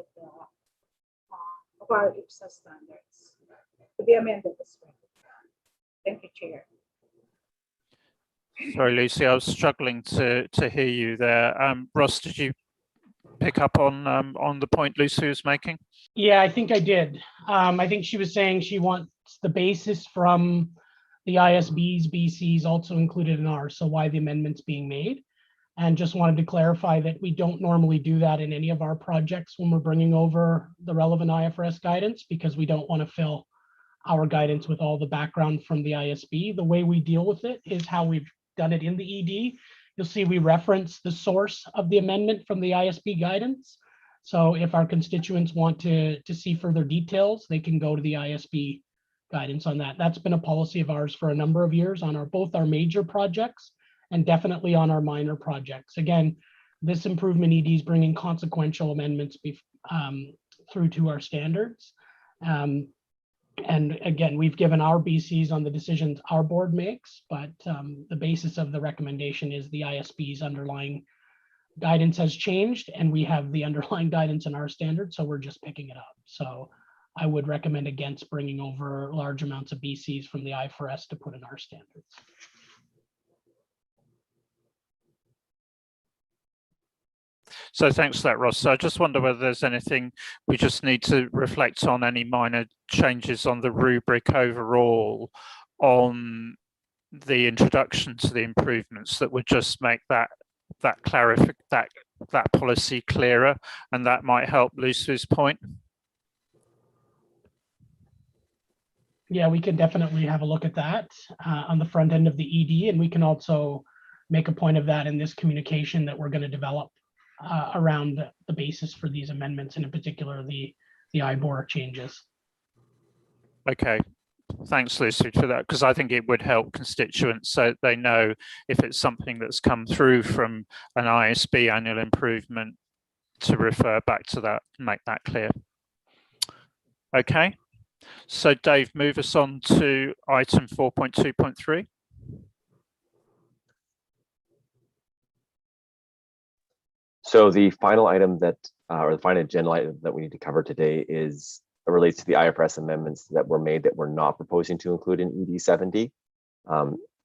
of our Ipsas standards to be amended as well. Thank you, Chair. Sorry, Lucy, I was struggling to hear you there. Ross, did you pick up on the point Lucy was making? Yeah, I think I did. I think she was saying she wants the basis from the ISBs, BCs also included in ours. So why the amendments being made? And just wanted to clarify that we don't normally do that in any of our projects when we're bringing over the relevant IFRS guidance because we don't want to fill our guidance with all the background from the ISB. The way we deal with it is how we've done it in the ED. You'll see we reference the source of the amendment from the ISB guidance. So if our constituents want to see further details, they can go to the ISB guidance on that. That's been a policy of ours for a number of years on both our major projects and definitely on our minor projects. Again, this improvement ED is bringing consequential amendments through to our standards. And again, we've given our BCs on the decisions our board makes, but the basis of the recommendation is the ISB's underlying guidance has changed and we have the underlying guidance in our standards, so we're just picking it up. So I would recommend against bringing over large amounts of BCs from the IFRS to put in our standards. So thanks for that, Ross. So I just wonder whether there's anything we just need to reflect on, any minor changes on the rubric overall on the introduction to the improvements that would just make that policy clearer, and that might help Lucy's point. Yeah, we can definitely have a look at that on the front end of the ED, and we can also make a point of that in this communication that we're going to develop around the basis for these amendments, and in particular the IBOR changes. Okay. Thanks, Lucy, for that, because I think it would help constituents so they know if it's something that's come through from an ISB annual improvement to refer back to that and make that clear. Okay, so Dave, move us on to item 4.2.3. So the final item that, or the final agenda item that we need to cover today is relates to the IFRS amendments that were made that we're not proposing to include in ED 70.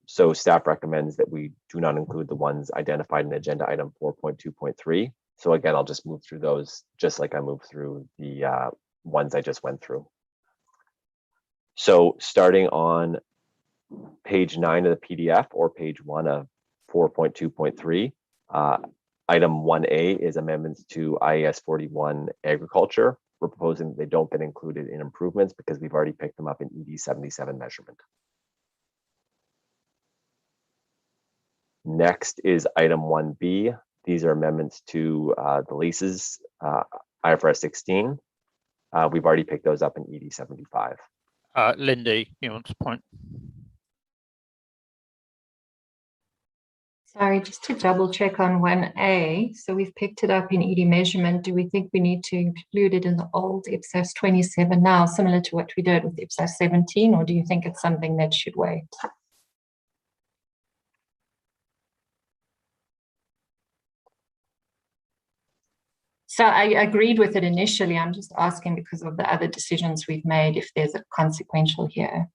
So staff recommends that we do not include the ones identified in agenda item 4.2.3. So again, I'll just move through those just like I moved through the ones I just went through. So starting on page 9 of the PDF or page 1 of 4.2.3, item 1A is amendments to IAS 41 agriculture. We're proposing that they don't get included in improvements because we've already picked them up in ED 77 measurement. Next is item 1B. These are amendments to the leases, IFRS 16. We've already picked those up in ED 75. Lindy, you want to point? Sorry, just to double check on 1A. So we've picked it up in ED measurement. Do we think we need to include it in the old IPSAS 27 now, similar to what we did with IPSAS 17, or do you think it's something that should wait? So I agreed with it initially. I'm just asking because of the other decisions we've made, if there's a consequential here.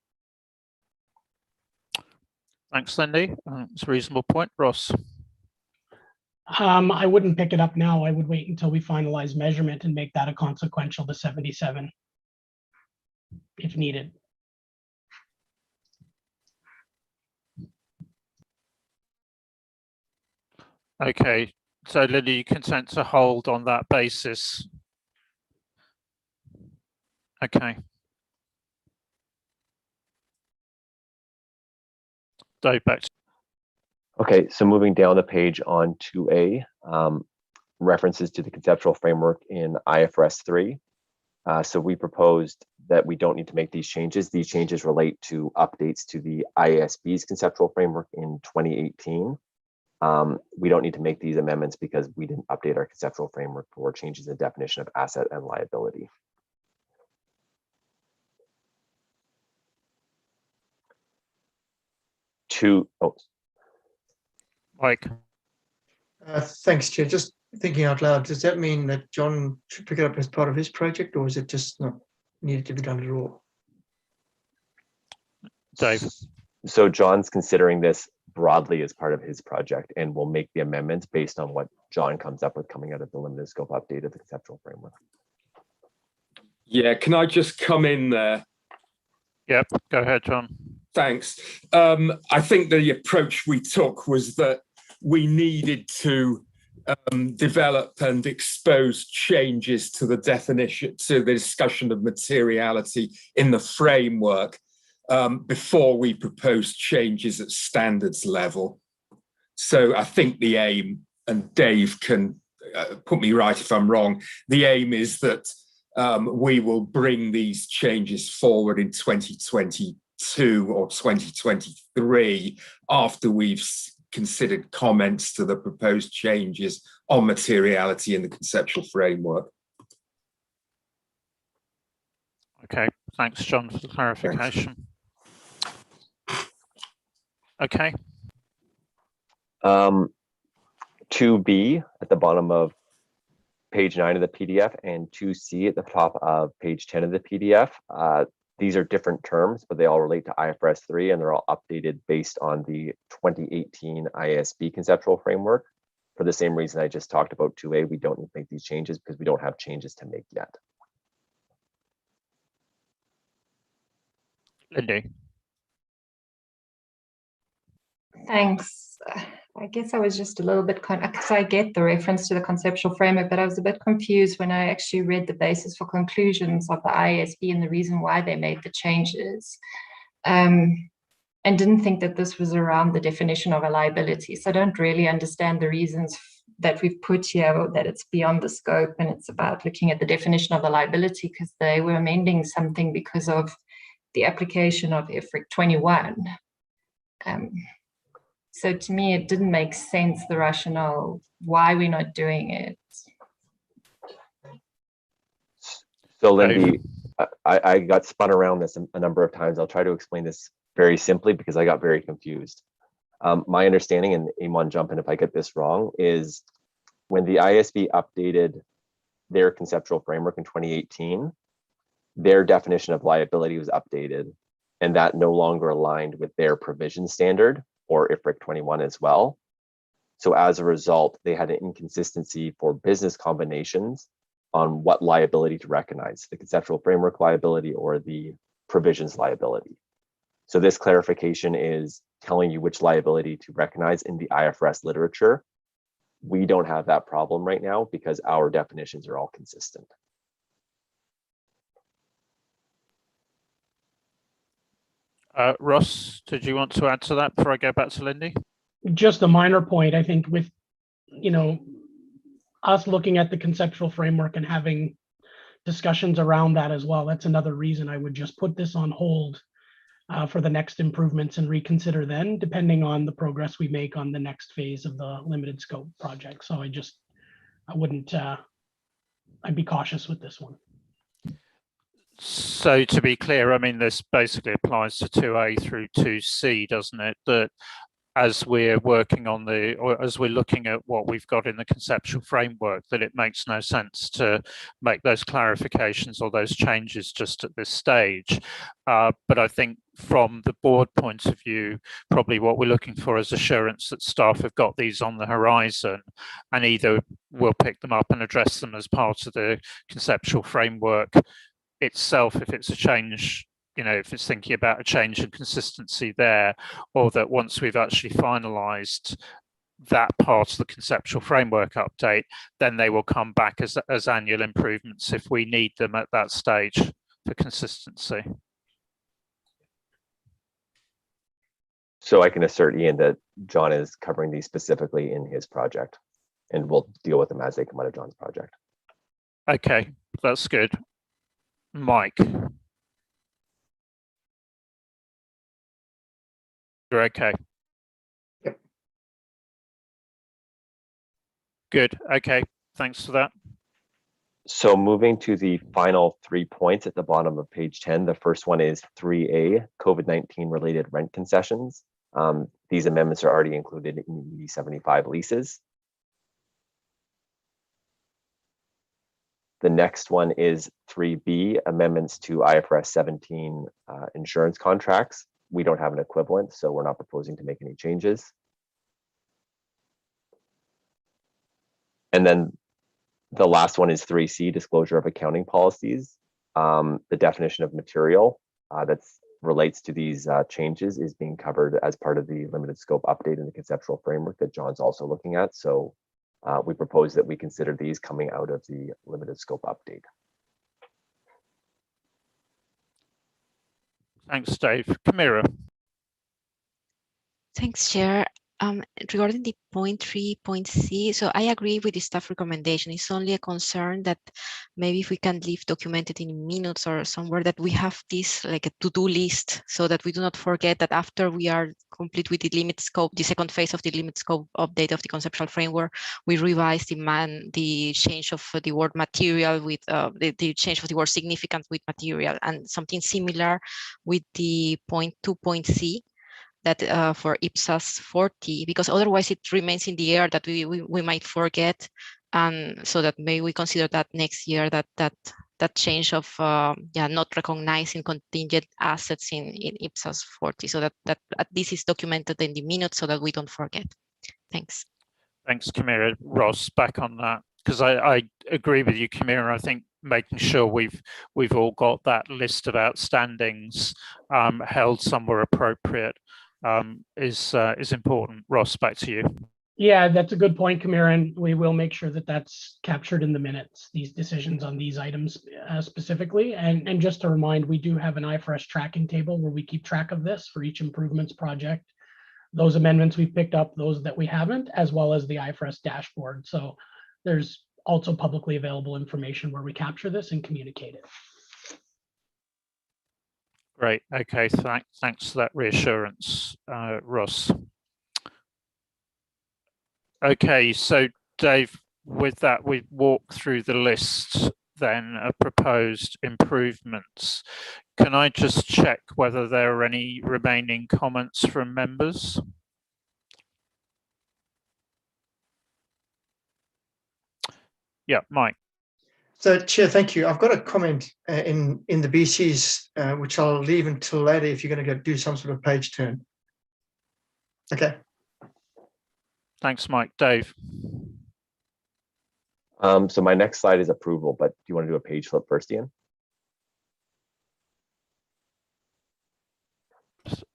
Thanks, Lindy. It's a reasonable point. Ross? I wouldn't pick it up now. I would wait until we finalize measurement and make that a consequential to 77 if needed. Okay, so Lindy, you consent to hold on that basis? Okay. Dave, back to you. Okay, so moving down the page on 2A, references to the conceptual framework in IFRS 3. So we proposed that we don't need to make these changes. These changes relate to updates to the IASB's conceptual framework in 2018. We don't need to make these amendments because we didn't update our conceptual framework for changes in definition of asset and liability. Mike. Thanks, Chair. Just thinking out loud, does that mean that John should pick it up as part of his project, or is it just not needed to be done at all? Dave. So John's considering this broadly as part of his project and will make the amendments based on what John comes up with coming out of the limited scope update of the conceptual framework. Yeah, can I just come in there? Yep, go ahead, John. Thanks. I think the approach we took was that we needed to develop and expose changes to the definition, to the discussion of materiality in the framework before we proposed changes at standards level. So I think the aim, and Dave can put me right if I'm wrong, the aim is that we will bring these changes forward in 2022 or 2023 after we've considered comments to the proposed changes on materiality in the conceptual framework. Okay, thanks, John, for the clarification. Thanks. Okay. 2B at the bottom of page 9 of the PDF and 2C at the top of page 10 of the PDF. These are different terms, but they all relate to IFRS 3 and they're all updated based on the 2018 IASB conceptual framework. For the same reason I just talked about 2A, we don't need to make these changes because we don't have changes to make yet. Lindy. Thanks. I guess I was just a little bit, because I get the reference to the conceptual framework, but I was a bit confused when I actually read the basis for conclusions of the IASB and the reason why they made the changes. And didn't think that this was around the definition of a liability. So I don't really understand the reasons that we've put here, that it's beyond the scope and it's about looking at the definition of the liability, because they were amending something because of the application of IFRIC 21. So to me, it didn't make sense, the rationale, why we're not doing it. So Lindy, I got spun around this a number of times. I'll try to explain this very simply because I got very confused. My understanding, and Iman, jump in if I get this wrong, is when the IASB updated their conceptual framework in 2018, their definition of liability was updated, and that no longer aligned with their provision standard, or IFRIC 21 as well. So as a result, they had an inconsistency for business combinations on what liability to recognize, the conceptual framework liability or the provisions liability. So this clarification is telling you which liability to recognize in the IFRS literature. We don't have that problem right now because our definitions are all consistent. Ross, did you want to add to that before I go back to Lindy? Just a minor point, I think, with, you know, us looking at the conceptual framework and having discussions around that as well. That's another reason I would just put this on hold for the next improvements and reconsider then, depending on the progress we make on the next phase of the limited scope project. So I'd be cautious with this one. So to be clear, I mean, this basically applies to 2A through 2C, doesn't it? That as we're working on or as we're looking at what we've got in the conceptual framework, that it makes no sense to make those clarifications or those changes just at this stage. But I think from the board point of view, probably what we're looking for is assurance that staff have got these on the horizon, and either we'll pick them up and address them as part of the conceptual framework itself if it's a change, you know, if it's thinking about a change in consistency there, or that once we've actually finalized that part of the conceptual framework update, then they will come back as annual improvements if we need them at that stage for consistency. So I can assert, Ian, that John is covering these specifically in his project, and we'll deal with them as they come out of John's project. Okay, that's good. Mike. You're okay. Yep. Good. Okay. Thanks for that. So moving to the final 3 points at the bottom of page 10, the first one is 3A, COVID-19 related rent concessions. These amendments are already included in the 75 leases. The next one is 3B, amendments to IFRS 17 insurance contracts. We don't have an equivalent, so we're not proposing to make any changes. And then the last one is 3C, disclosure of accounting policies. The definition of material that relates to these changes is being covered as part of the limited scope update in the conceptual framework that John's also looking at. So we propose that we consider these coming out of the limited scope update. Thanks, Dave. Camira. Thanks, Chair. Regarding the point 3.c, so I agree with the staff recommendation. It's only a concern that maybe if we can leave documented in minutes or somewhere that we have this like a to-do list, so that we do not forget that after we are complete with the limit scope, the second phase of the limit scope update of the conceptual framework, we revise the change of the word material with the change of the word significant with material, and something similar with the point 2.c. that for IPSAS 40, because otherwise it remains in the air that we might forget, and so that maybe we consider that next year that change of not recognizing contingent assets in IPSAS 40, so that this is documented in the minutes so that we don't forget. Thanks. Thanks, Camira. Ross, back on that, because I agree with you, Camira. I think making sure we've all got that list of outstandings held somewhere appropriate is important. Ross, back to you. Yeah, that's a good point, Kamira, and we will make sure that that's captured in the minutes, these decisions on these items specifically. And just to remind, we do have an Ifrs tracking table where we keep track of this for each improvements project, those amendments we've picked up, those that we haven't, as well as the Ifrs dashboard. So there's also publicly available information where we capture this and communicate it. Great. Okay. Thanks for that reassurance, Ross. Okay. So, Dave, with that, we've walked through the list then of proposed improvements. Can I just check whether there are any remaining comments from members? Yeah, Mike. So, Chair, thank you. I've got a comment in the BCs, which I'll leave until later if you're going to go do some sort of page turn. Okay. Thanks, Mike. Dave. So my next slide is approval, but do you want to do a page flip first, Ian?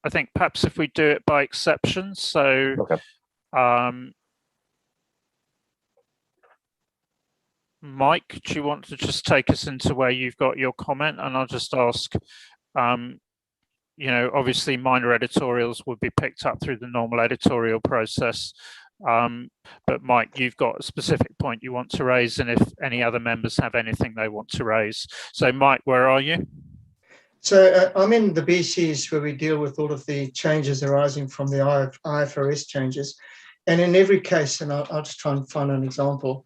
I think perhaps if we do it by exception. So, okay. Mike, do you want to just take us into where you've got your comment? And I'll just ask, you know, obviously minor editorials would be picked up through the normal editorial process. But Mike, you've got a specific point you want to raise, and if any other members have anything they want to raise. So Mike, where are you? So I'm in the BCs where we deal with all of the changes arising from the IFRS changes. And in every case, and I'll just try and find an example.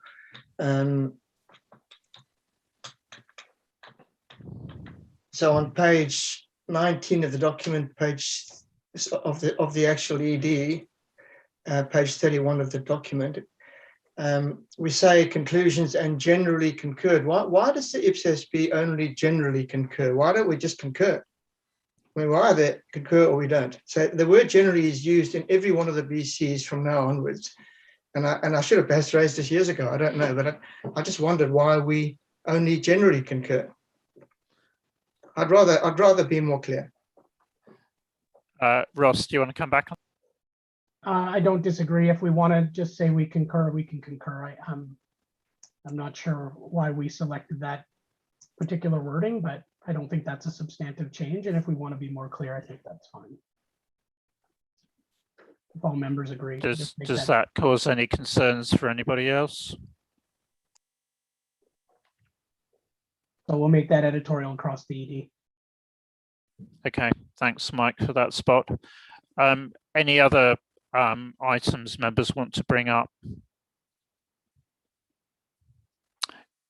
So on page 19 of the document, page of the actual ED, page 31 of the document, we say conclusions and generally concurred. Why does the IPSASB only generally concur? Why don't we just concur? I mean, we either concur or we don't. So the word generally is used in every one of the BCs from now onwards. And I should have perhaps raised this years ago. I don't know, but I just wondered why we only generally concur. I'd rather be more clear. Ross, do you want to come back on? I don't disagree. If we want to just say we concur, we can concur. I'm not sure why we selected that particular wording, but I don't think that's a substantive change. And if we want to be more clear, I think that's fine. If all members agree. Does that cause any concerns for anybody else? So we'll make that editorial across the ED. Okay, thanks, Mike, for that spot. Any other items members want to bring up?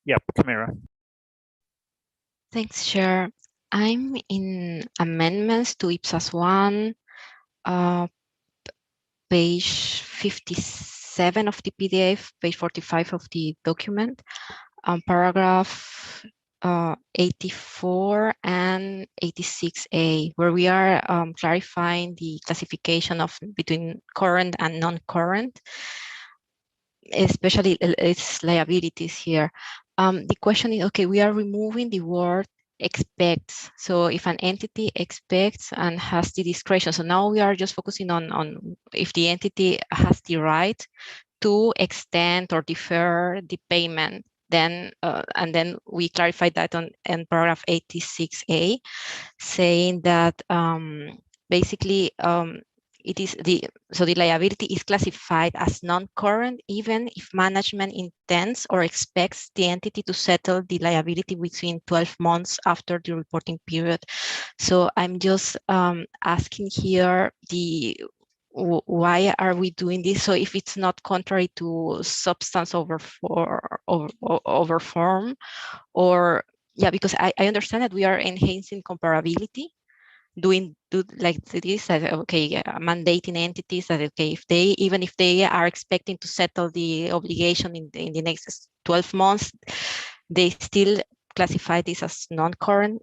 Yep, Kamira. Thanks, Chair. I'm in amendments to IPSAS 1, page 57 of the PDF, page 45 of the document, paragraph 84 and 86A, where we are clarifying the classification of between current and non-current, especially its liabilities here. The question is, okay, we are removing the word expects. So if an entity expects and has the discretion, so now we are just focusing on if the entity has the right to extend or defer the payment. Then and then we clarified that in paragraph 86A, saying that basically it is the liability is classified as non-current even if management intends or expects the entity to settle the liability within 12 months after the reporting period. So I'm just asking here why are we doing this? So if it's not contrary to substance over form, or yeah, because I understand that we are enhancing comparability, doing like this, that okay, mandating entities that okay, even if they are expecting to settle the obligation in the next 12 months, they still classify this as non-current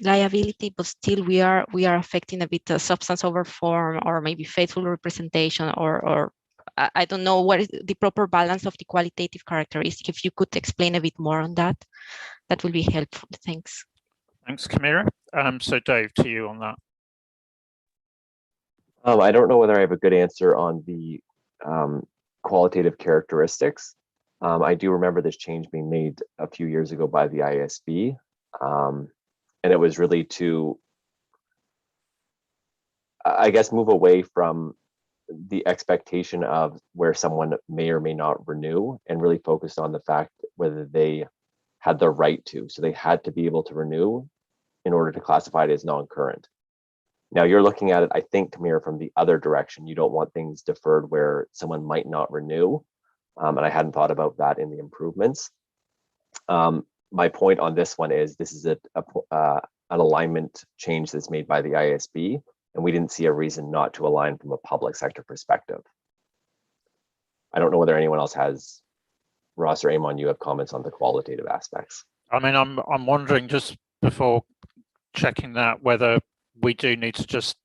liability, but still we are affecting a bit of substance over form, or maybe faithful representation, or I don't know what is the proper balance of the qualitative characteristic. If you could explain a bit more on that, that will be helpful. Thanks. Thanks, Kamira. So Dave, to you on that. I don't know whether I have a good answer on the qualitative characteristics. I do remember this change being made a few years ago by the ISB, and it was really to, I guess, move away from the expectation of where someone may or may not renew and really focused on the fact whether they had the right to. So they had to be able to renew in order to classify it as non-current. Now you're looking at it, I think, Kamira, from the other direction. You don't want things deferred where someone might not renew. And I hadn't thought about that in the improvements. My point on this one is this is an alignment change that's made by the ISB, and we didn't see a reason not to align from a public sector perspective. I don't know whether anyone else has, Ross or Amon, you have comments on the qualitative aspects. I mean, I'm wondering, just before checking that, whether we do need to just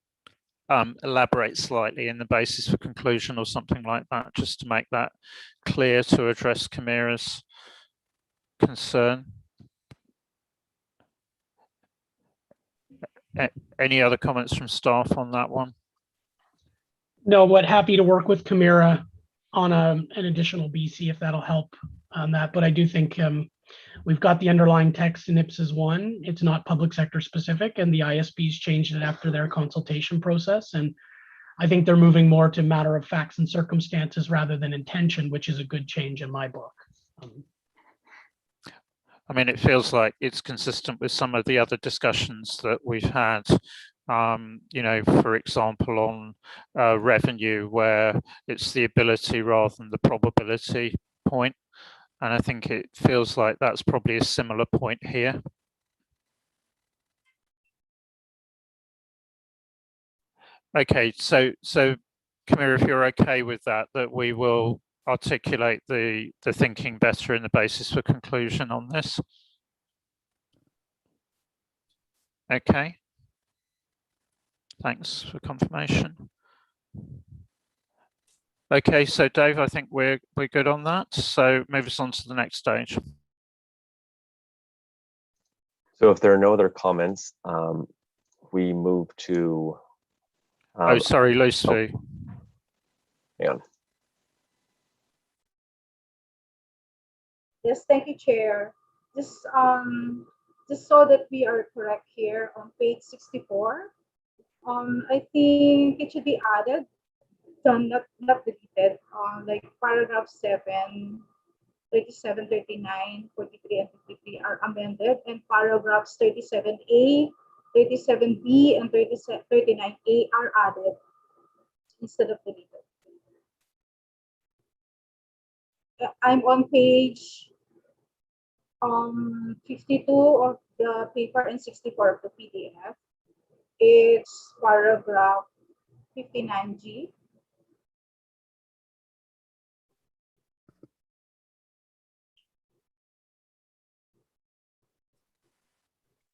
elaborate slightly in the basis for conclusion or something like that, just to make that clear to address Kamira's concern. Any other comments from staff on that one? No, but happy to work with Kamira on an additional BC if that'll help on that. But I do think we've got the underlying text in Ipsys 1. It's not public sector specific, and the ISBs changed it after their consultation process. And I think they're moving more to matter of facts and circumstances rather than intention, which is a good change in my book. I mean, it feels like it's consistent with some of the other discussions that we've had, you know, for example, on revenue, where it's the ability rather than the probability point. And I think it feels like that's probably a similar point here. Okay, so Kamira, if you're okay with that, we will articulate the thinking better in the basis for conclusion on this. Okay. Thanks for confirmation. Okay, so Dave, I think we're good on that. So move us on to the next stage. So if there are no other comments, we move to. Oh, sorry, Lucy. Hang on. Yes, thank you, Chair. Just so that we are correct here on page 64, I think it should be added, not deleted, like paragraph 7, 37, 39, 43, and 53 are amended, and paragraphs 37A, 37B, and 39A are added instead of deleted. I'm on page 52 of the paper and 64 of the PDF. It's paragraph 59G.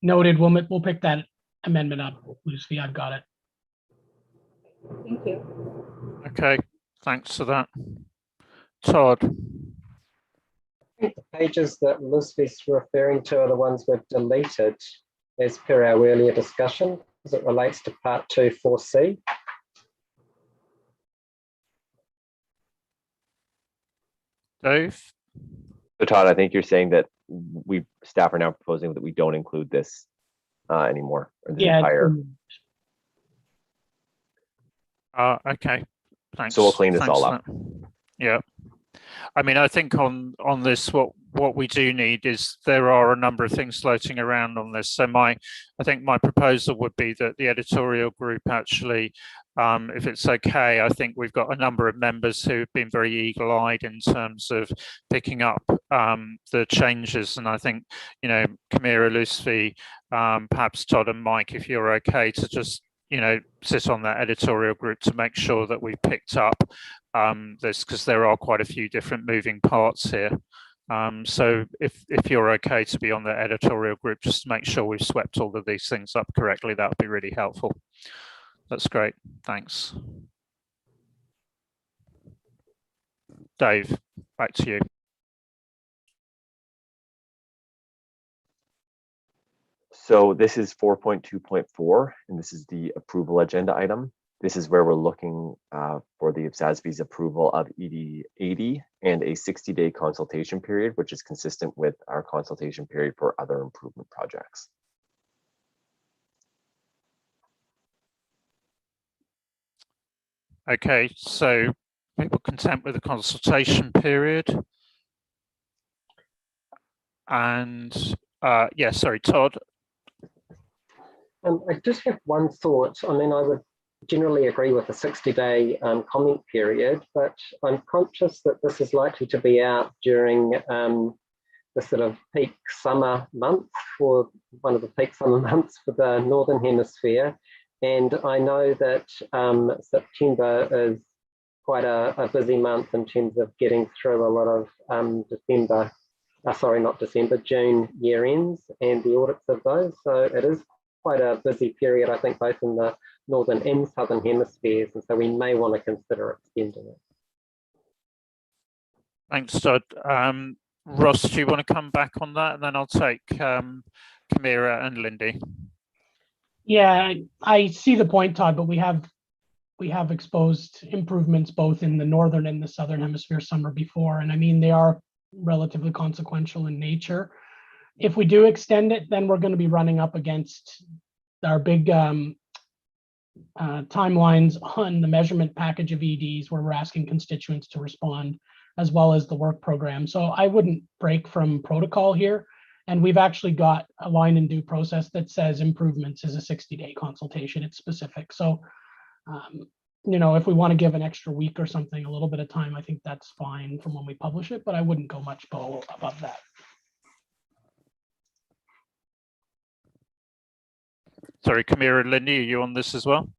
Noted. We'll pick that amendment up, Lucy. I've got it. Thank you. Okay, thanks for that. Todd. I think the pages that Lucy's referring to are the ones we've deleted as per our earlier discussion, as it relates to part 2, 4C. Dave? So Todd, I think you're saying that staff are now proposing that we don't include this anymore, or the entire. Okay, thanks. So we'll clean this all up. Yeah. I mean, I think on this, what we do need is there are a number of things floating around on this. So I think my proposal would be that the editorial group actually, if it's okay, I think we've got a number of members who've been very eagle-eyed in terms of picking up the changes. And I think, you know, Kamira, Lucy, perhaps Todd and Mike, if you're okay to just, you know, sit on that editorial group to make sure that we've picked up this, because there are quite a few different moving parts here. So if you're okay to be on the editorial group, just to make sure we've swept all of these things up correctly, that would be really helpful. That's great, thanks. Dave, back to you. So this is 4.2.4, and this is the approval agenda item. This is where we're looking for the IPSASB's approval of ED 80 and a 60-day consultation period, which is consistent with our consultation period for other improvement projects. Okay, so people content with the consultation period. And yeah, sorry, Todd. I just have one thought. I mean, I would generally agree with the 60-day comment period, but I'm conscious that this is likely to be out during the sort of peak summer month, or one of the peak summer months for the Northern Hemisphere. And I know that September is quite a busy month in terms of getting through a lot of June year ends and the audits of those. So it is quite a busy period, I think, both in the Northern and Southern Hemispheres. And so we may want to consider extending it. Thanks, Todd. Ross, do you want to come back on that? And then I'll take Camira and Lindy. Yeah, I see the point, Todd, but we have exposed improvements both in the Northern and the Southern Hemisphere summer before. And I mean, they are relatively consequential in nature. If we do extend it, then we're going to be running up against our big timelines on the measurement package of EDs, where we're asking constituents to respond, as well as the work program. So I wouldn't break from protocol here. And we've actually got a line and due process that says improvements is a 60-day consultation. It's specific. So, you know, if we want to give an extra week or something, a little bit of time, I think that's fine from when we publish it, but I wouldn't go much above that. Sorry, Camira and Lindy, are you on this as well?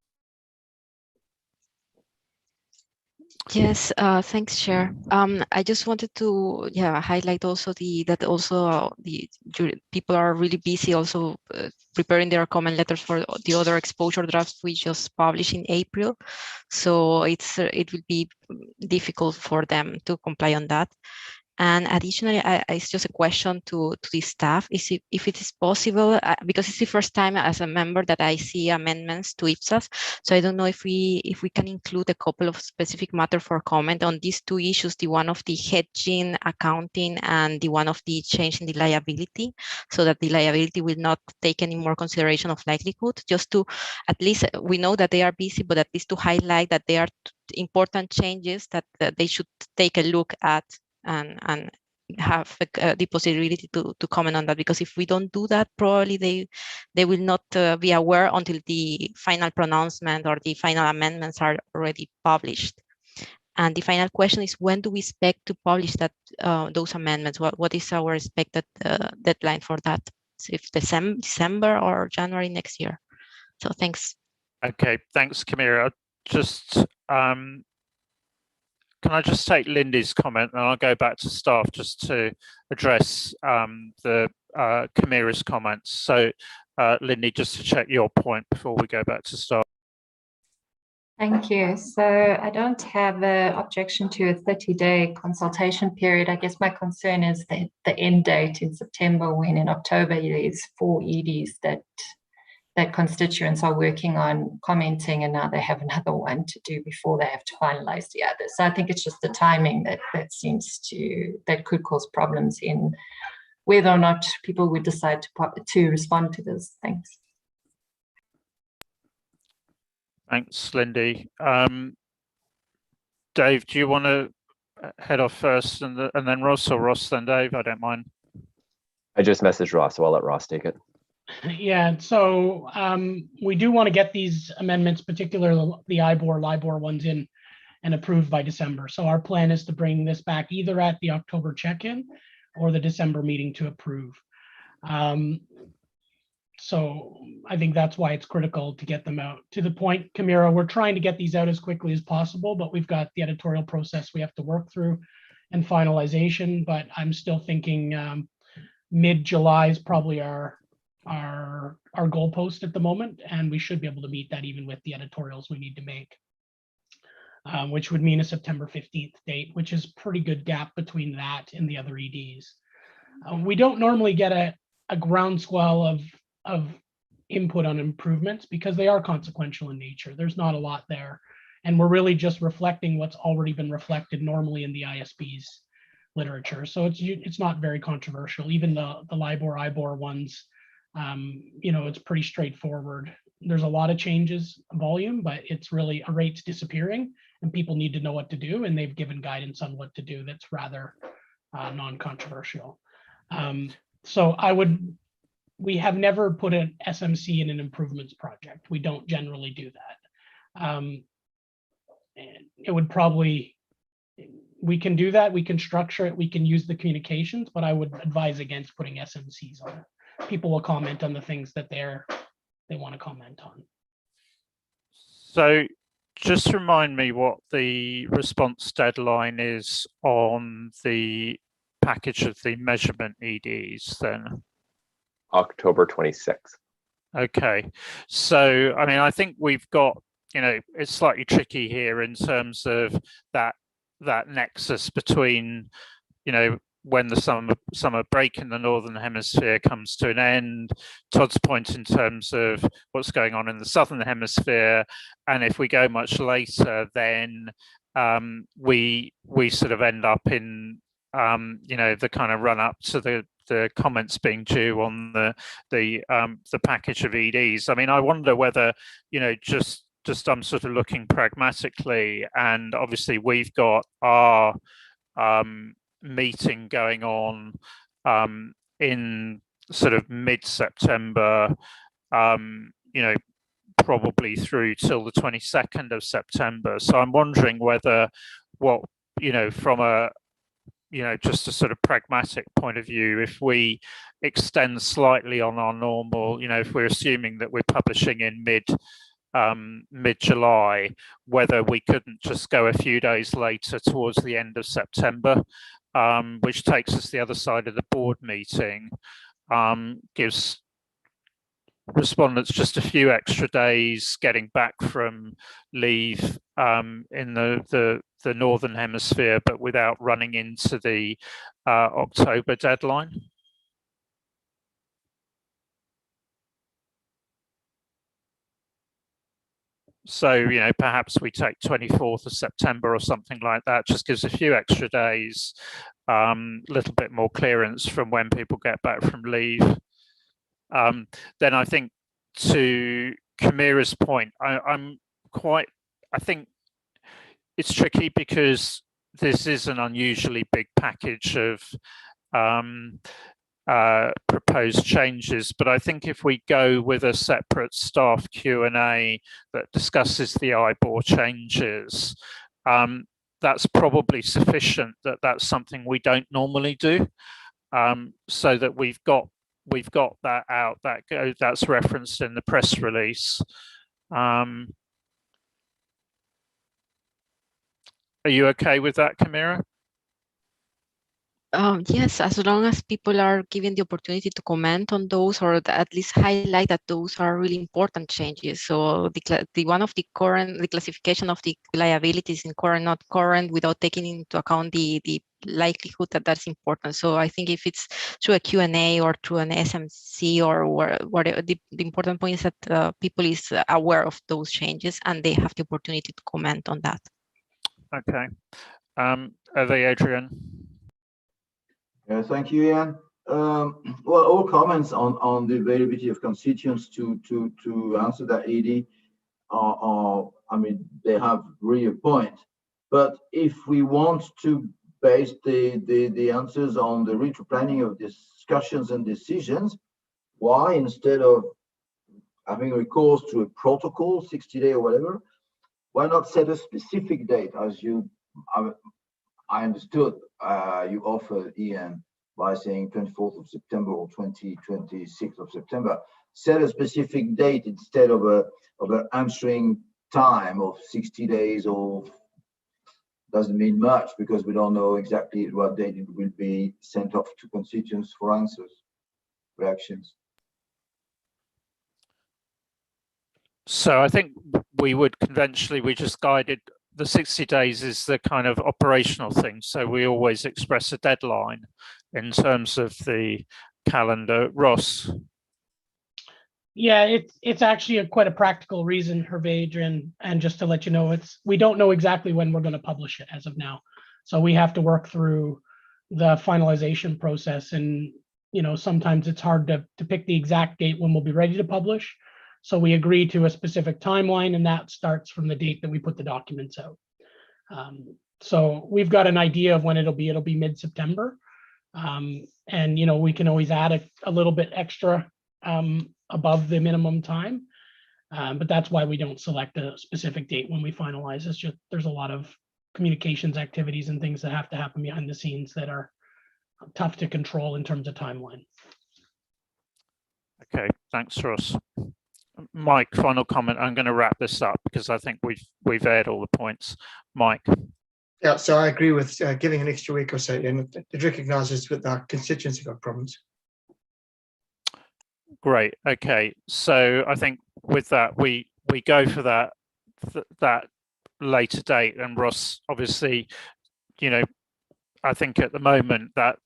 Yes, thanks, Chair. I just wanted to highlight also the people are really busy also preparing their comment letters for the other exposure drafts we just published in April. So it will be difficult for them to comply on that. And additionally, it's just a question to the staff, if it is possible, because it's the first time as a member that I see amendments to Ipsas. So I don't know if we can include a couple of specific matter for comment on these two issues, the one of the hedging accounting and the one of the change in the liability, so that the liability will not take any more consideration of likelihood, just to, at least we know that they are busy, but at least to highlight that they are important changes that they should take a look at and have the possibility to comment on that, because if we don't do that, probably they will not be aware until the final pronouncement or the final amendments are already published. And the final question is, when do we expect to publish that those amendments? What is our expected deadline for that? So if December or January next year? So thanks. Okay, thanks, Camira. Just can I just take Lindy's comment, and I'll go back to staff just to address the Camira's comments. So Lindy, just to check your point before we go back to staff. Thank you. So I don't have an objection to a 30-day consultation period. I guess my concern is the end date in September, when in October there's 4 EDs that constituents are working on commenting, and now they have another one to do before they have to finalize the others. So I think it's just the timing that could cause problems in whether or not people would decide to respond to this. Thanks. Thanks, Lindy. Dave, do you want to head off first and then Ross, or Ross then Dave? I don't mind. I just messaged Ross, so I'll let Ross take it. Yeah, so we do want to get these amendments, particularly the LIBOR ones, in and approved by December. So our plan is to bring this back either at the October check-in or the December meeting to approve. So I think that's why it's critical to get them out. To the point, Camira, we're trying to get these out as quickly as possible, but we've got the editorial process we have to work through and finalization. But I'm still thinking mid-July is probably our goalpost at the moment, and we should be able to meet that even with the editorials we need to make, which would mean a September 15th date, which is pretty good gap between that and the other EDs. We don't normally get a groundswell of input on improvements because they are consequential in nature. There's not a lot there. And we're really just reflecting what's already been reflected normally in the ISB's literature. So it's not very controversial. Even the LIBOR, IBOR ones, it's pretty straightforward. There's a lot of changes volume, but it's really a rate's disappearing and people need to know what to do. And they've given guidance on what to do that's rather non-controversial. So we have never put an SMC in an improvements project. We don't generally do that. And it would probably, we can do that, we can structure it, we can use the communications, but I would advise against putting SMCs on it. People will comment on the things that they want to comment on. So just remind me what the response deadline is on the package of the measurement EDs then. October 26th. Okay, so I mean, I think we've got, it's slightly tricky here in terms of that nexus between, when the summer break in the Northern Hemisphere comes to an end, Todd's point in terms of what's going on in the Southern Hemisphere, and if we go much later, then we sort of end up in the kind of run up to the comments being due on the package of EDs. I mean, I wonder whether, just I'm sort of looking pragmatically, and obviously we've got our meeting going on in sort of mid-September, probably through till the 22nd of September. So I'm wondering whether from a just a sort of pragmatic point of view, if we extend slightly on our normal, if we're assuming that we're publishing in mid-July, whether we couldn't just go a few days later towards the end of September, which takes us the other side of the board meeting, gives respondents just a few extra days getting back from leave in the Northern Hemisphere, but without running into the October deadline. So, perhaps we take 24th of September or something like that, just gives a few extra days, little bit more clearance from when people get back from leave. Then I think to Kamira's point, I think it's tricky because this is an unusually big package of proposed changes, but I think if we go with a separate staff Q&A that discusses the IBOR changes, that's probably sufficient. That's something we don't normally do, so that we've got that out. That's referenced in the press release. Are you okay with that, Kamira? Yes, as long as people are given the opportunity to comment on those, or at least highlight that those are really important changes. So the one of the classification of the liabilities in current, not current, without taking into account the likelihood that that's important. So I think if it's through a Q&A or through an SMC or whatever, the important point is that people is aware of those changes and they have the opportunity to comment on that. Okay. Over, Adrian. Thank you, Ian. Well, all comments on the availability of constituents to answer that ED are, I mean, they have really a point. But if we want to base the answers on the retro planning of discussions and decisions, why, instead of having recourse to a protocol, 60-day or whatever, why not set a specific date, as I understood you offered, Ian, by saying 24th of September or 26th of September. Set a specific date instead of an answering time of 60 days, or doesn't mean much because we don't know exactly what date it will be sent off to constituents for answers, reactions. So I think we would conventionally, we just guided the 60 days is the kind of operational thing. So we always express a deadline in terms of the calendar. Ross? Yeah, it's actually quite a practical reason, Hervé, Adrian, and just to let you know, we don't know exactly when we're going to publish it as of now. So we have to work through the finalization process, and sometimes it's hard to pick the exact date when we'll be ready to publish. So we agree to a specific timeline, and that starts from the date that we put the documents out. So we've got an idea of when it'll be mid-September. And we can always add a little bit extra above the minimum time, but that's why we don't select a specific date when we finalize. It's just there's a lot of communications activities and things that have to happen behind the scenes that are tough to control in terms of timeline. Okay, thanks, Ross. Mike, final comment. I'm going to wrap this up because I think we've aired all the points. Mike. Yeah, so I agree with giving an extra week or so, and it recognises that our constituents have got problems. Great. Okay, so I think with that we go for that later date. And Ross, obviously, I think at the moment that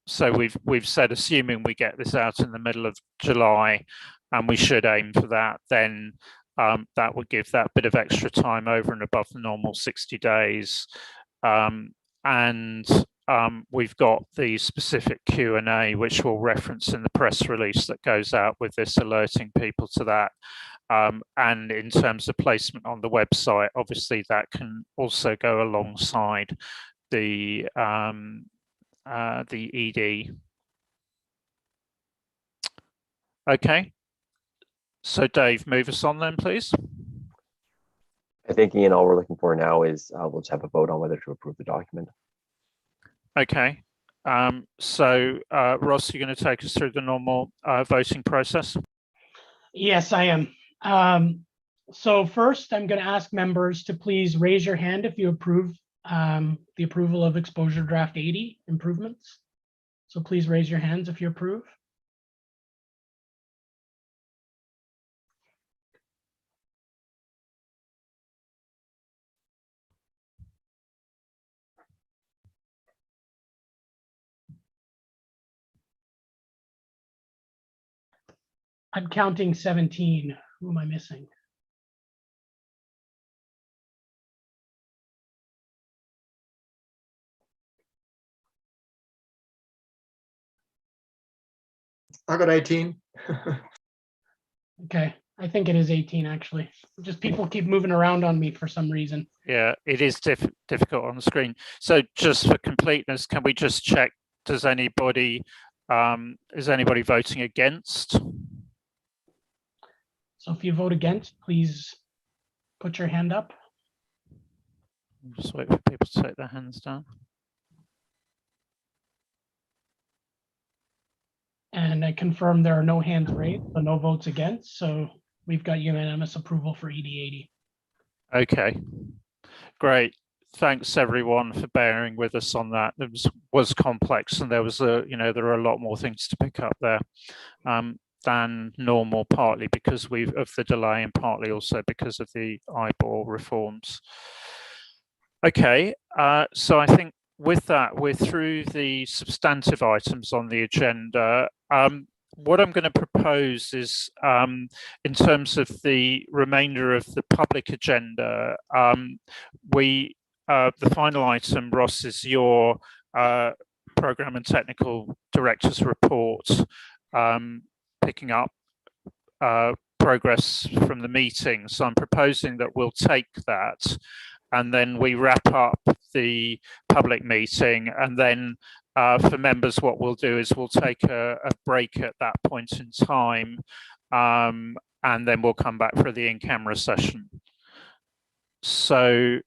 so we've said, assuming we get this out in the middle of July, and we should aim for that, then that would give that bit of extra time over and above the normal 60 days. We've got the specific Q&A, which we'll reference in the press release that goes out with this, alerting people to that. And in terms of placement on the website, obviously that can also go alongside the ED. Okay. So Dave, move us on then, please. I think, Ian, all we're looking for now is we'll just have a vote on whether to approve the document. Okay. So Ross, you're going to take us through the normal voting process? Yes, I am. So first, I'm going to ask members to please raise your hand if you approve the approval of Exposure Draft 80 improvements. So please raise your hands if you approve. I'm counting 17. Who am I missing? I got 18. Okay, I think it is 18 actually. Just people keep moving around on me for some reason. Yeah, it is difficult on the screen. So just for completeness, can we just check, is anybody voting against? So if you vote against, please put your hand up. Just wait for people to take their hands down. And I confirm there are no hands raised, so no votes against. So we've got unanimous approval for ED80. Okay, great. Thanks everyone for bearing with us on that. It was complex, and there was there are a lot more things to pick up there than normal, partly because of the delay and partly also because of the IBOR reforms. Okay, so I think with that, we're through the substantive items on the agenda. What I'm going to propose is, in terms of the remainder of the public agenda, the final item, Ross, is your Programme and Technical Director's report, picking up progress from the meeting. So I'm proposing that we'll take that, and then we wrap up the public meeting, and then for members, what we'll do is we'll take a break at that point in time, and then we'll come back for the in-camera session. So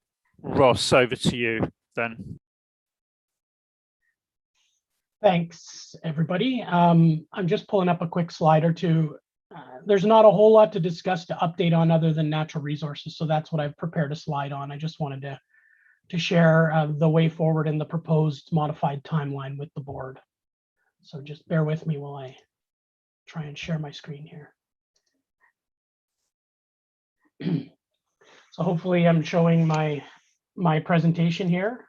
Ross, over to you then. Thanks, everybody. I'm just pulling up a quick slide or two. There's not a whole lot to discuss to update on other than natural resources, so that's what I've prepared a slide on. I just wanted to share the way forward in the proposed modified timeline with the board. So just bear with me while I try and share my screen here. So hopefully I'm showing my presentation here.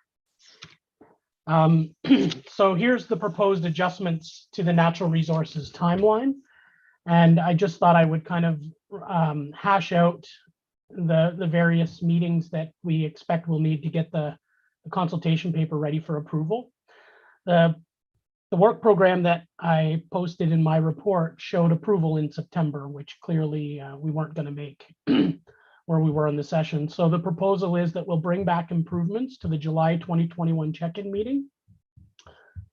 So here's the proposed adjustments to the natural resources timeline. And I just thought I would kind of hash out the various meetings that we expect we'll need to get the consultation paper ready for approval. The work program that I posted in my report showed approval in September, which clearly we weren't going to make where we were in the session. So the proposal is that we'll bring back improvements to the July 2021 check-in meeting.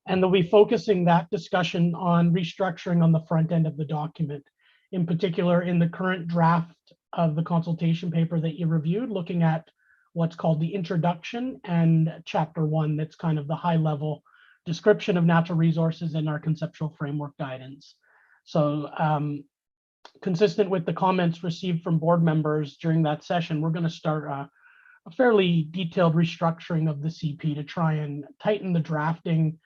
And they'll be focusing that discussion on restructuring on the front end of the document. In particular, in the current draft of the consultation paper that you reviewed, looking at what's called the introduction and chapter 1, that's kind of the high level description of natural resources in our conceptual framework guidance. So consistent with the comments received from board members during that session, we're going to start a fairly detailed restructuring of the CP to try and tighten the drafting,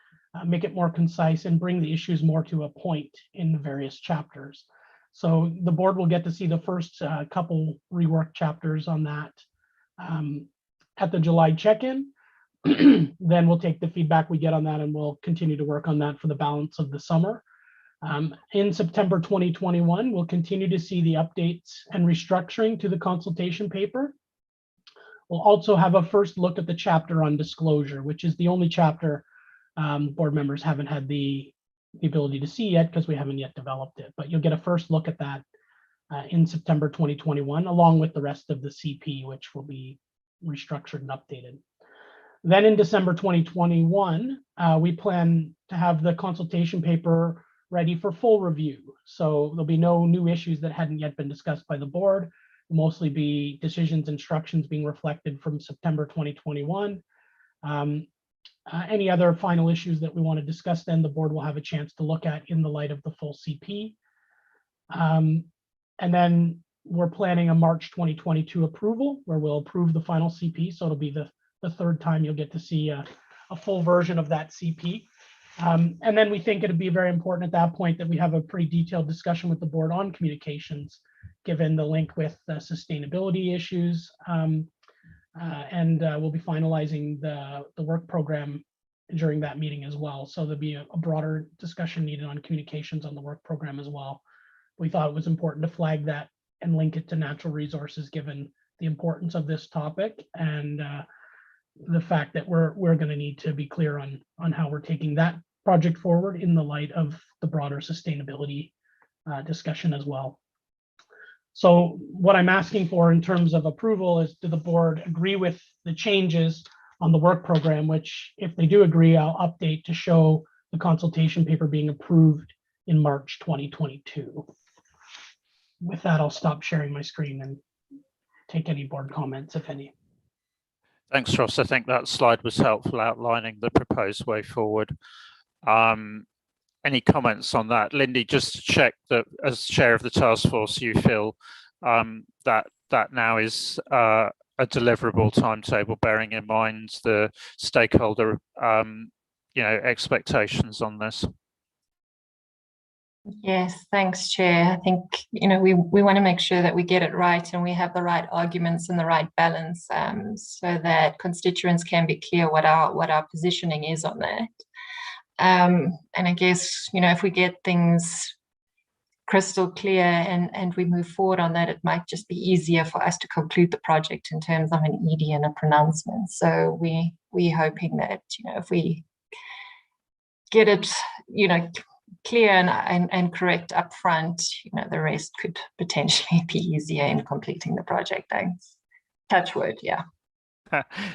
make it more concise, and bring the issues more to a point in the various chapters. So the board will get to see the first couple rework chapters on that at the July check-in. Then we'll take the feedback we get on that and we'll continue to work on that for the balance of the summer. In September 2021, we'll continue to see the updates and restructuring to the consultation paper. We'll also have a first look at the chapter on disclosure, which is the only chapter board members haven't had the ability to see yet because we haven't yet developed it. But you'll get a first look at that in September 2021, along with the rest of the CP, which will be restructured and updated. Then in December 2021, we plan to have the consultation paper ready for full review. So there'll be no new issues that hadn't yet been discussed by the board. It'll mostly be decisions, instructions being reflected from September 2021. Any other final issues that we want to discuss, then the board will have a chance to look at in the light of the full CP. And then we're planning a March 2022 approval where we'll approve the final CP. So it'll be the third time you'll get to see a full version of that CP. And then we think it'd be very important at that point that we have a pretty detailed discussion with the board on communications, given the link with the sustainability issues. And we'll be finalizing the work program during that meeting as well. So there'll be a broader discussion needed on communications on the work program as well. We thought it was important to flag that and link it to natural resources, given the importance of this topic and the fact that we're going to need to be clear on how we're taking that project forward in the light of the broader sustainability discussion as well. So what I'm asking for in terms of approval is, do the board agree with the changes on the work program, which if they do agree, I'll update to show the consultation paper being approved in March 2022. With that, I'll stop sharing my screen and take any board comments, if any. Thanks, Ross. I think that slide was helpful outlining the proposed way forward. Any comments on that? Lindy, just to check that as chair of the task force, you feel that now is a deliverable timetable, bearing in mind the stakeholder expectations on this. Yes, thanks, Chair. I think we want to make sure that we get it right and we have the right arguments and the right balance, so that constituents can be clear what our positioning is on that. And I guess if we get things crystal clear and we move forward on that, it might just be easier for us to conclude the project in terms of an ED and a pronouncement. So we're hoping that if we get it clear and correct up front, the rest could potentially be easier in completing the project. Thanks. Touch wood, yeah.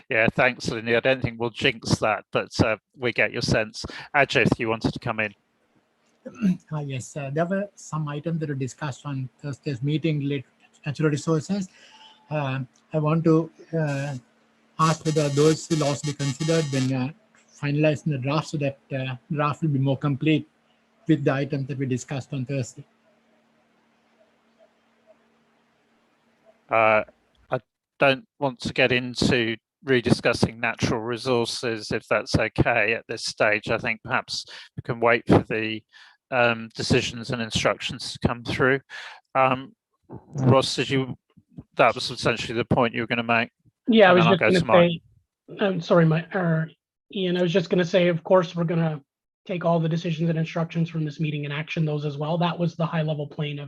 Yeah, thanks, Lindy. I don't think we'll jinx that, but we get your sense. Ajith, you wanted to come in. Yes, there were some items that were discussed on Thursday's meeting related to natural resources. I want to ask whether those will also be considered when finalizing the draft, so that draft will be more complete with the items that we discussed on Thursday. I don't want to get into rediscussing natural resources, if that's okay at this stage. I think perhaps we can wait for the decisions and instructions to come through. Ross, that was essentially the point you were going to make? Yeah, I was just going to say, I'm sorry, Ian, I was just going to say, of course, we're going to take all the decisions and instructions from this meeting and action those as well. That was the high level plane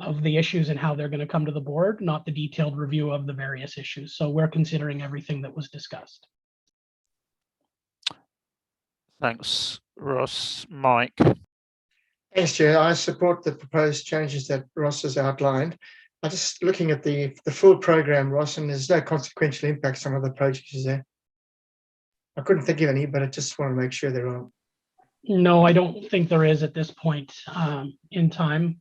of the issues and how they're going to come to the board, not the detailed review of the various issues. So we're considering everything that was discussed. Thanks, Ross. Mike? Thanks, Chair. I support the proposed changes that Ross has outlined. I'm just looking at the full program, Ross, and there's no consequential impacts on other projects, is there? I couldn't think of any, but I just want to make sure there aren't. No, I don't think there is at this point in time.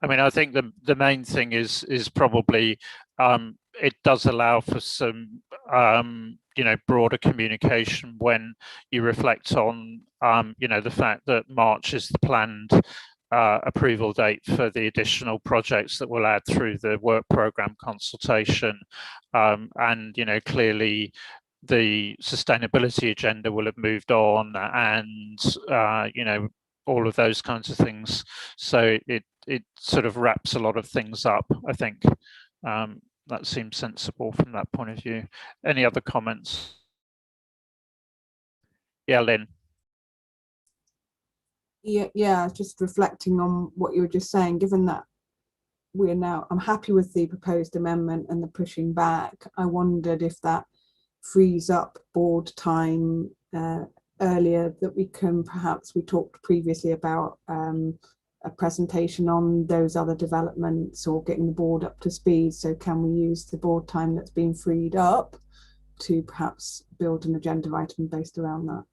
I mean, I think the main thing is probably it does allow for some broader communication when you reflect on the fact that March is the planned approval date for the additional projects that we'll add through the work program consultation, and clearly the sustainability agenda will have moved on, and all of those kinds of things. So it sort of wraps a lot of things up, I think. That seems sensible from that point of view. Any other comments? Yeah, Lynn. Yeah, just reflecting on what you were just saying, given that I'm happy with the proposed amendment and the pushing back. I wondered if that frees up board time earlier, that we can perhaps, we talked previously about a presentation on those other developments or getting the board up to speed. So can we use the board time that's been freed up to perhaps build an agenda item based around that?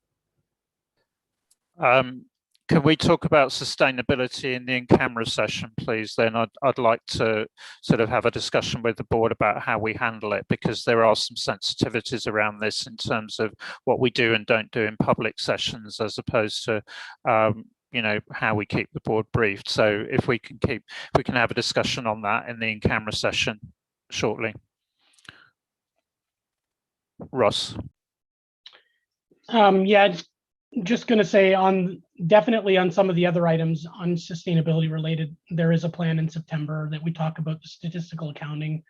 Can we talk about sustainability in the in-camera session, please? Then I'd like to sort of have a discussion with the board about how we handle it, because there are some sensitivities around this in terms of what we do and don't do in public sessions, as opposed to how we keep the board briefed. So if we can have a discussion on that in the in-camera session shortly. Ross. Yeah, just going to say definitely on some of the other items on sustainability related, there is a plan in September that we talk about the statistical accounting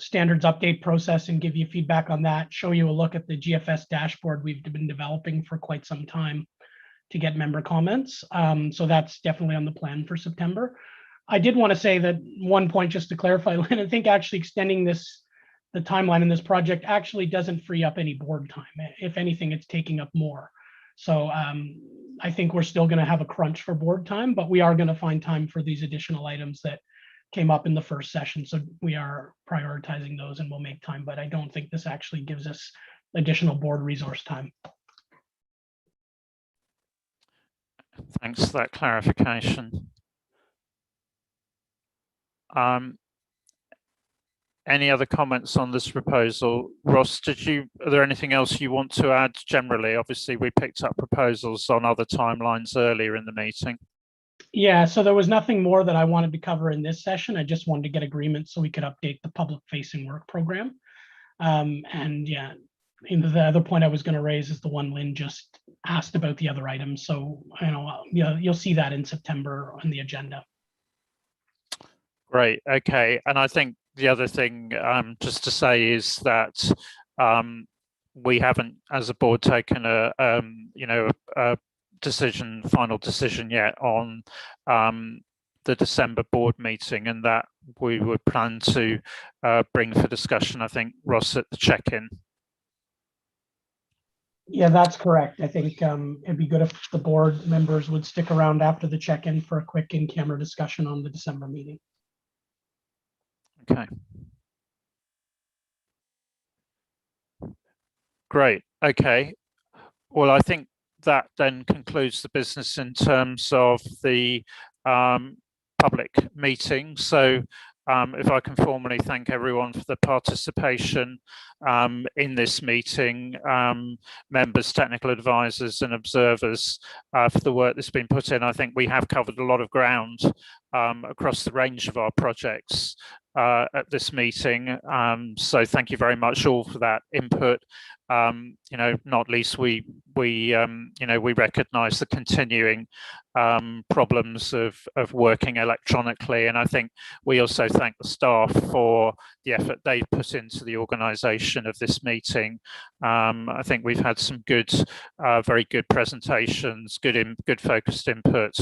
standards update process and give you feedback on that, show you a look at the GFS dashboard we've been developing for quite some time to get member comments. So that's definitely on the plan for September. I did want to say that one point, just to clarify, Lynn, I think actually extending the timeline in this project actually doesn't free up any board time. If anything, it's taking up more. So I think we're still going to have a crunch for board time, but we are going to find time for these additional items that came up in the first session. So we are prioritizing those and we'll make time, but I don't think this actually gives us additional board resource time. Thanks for that clarification. Any other comments on this proposal? Ross, are there anything else you want to add generally? Obviously, we picked up proposals on other timelines earlier in the meeting. Yeah, so there was nothing more that I wanted to cover in this session. I just wanted to get agreement so we could update the public-facing work program. And yeah, the other point I was going to raise is the one Lynn just asked about the other items. So you'll see that in September on the agenda. Great. Okay, and I think the other thing just to say is that we haven't, as a board, taken a final decision yet on the December board meeting, and that we would plan to bring for discussion, I think, Ross, at the check-in. Yeah, that's correct. I think it'd be good if the board members would stick around after the check-in for a quick in-camera discussion on the December meeting. Okay. Great. Okay. Well, I think that then concludes the business in terms of the public meeting. So if I can formally thank everyone for the participation in this meeting, members, technical advisors and observers for the work that's been put in. I think we have covered a lot of ground across the range of our projects at this meeting. So thank you very much all for that input. You know, not least we recognise the continuing problems of working electronically, and I think we also thank the staff for the effort they've put into the organisation of this meeting. I think we've had some good, very good presentations, good focused input,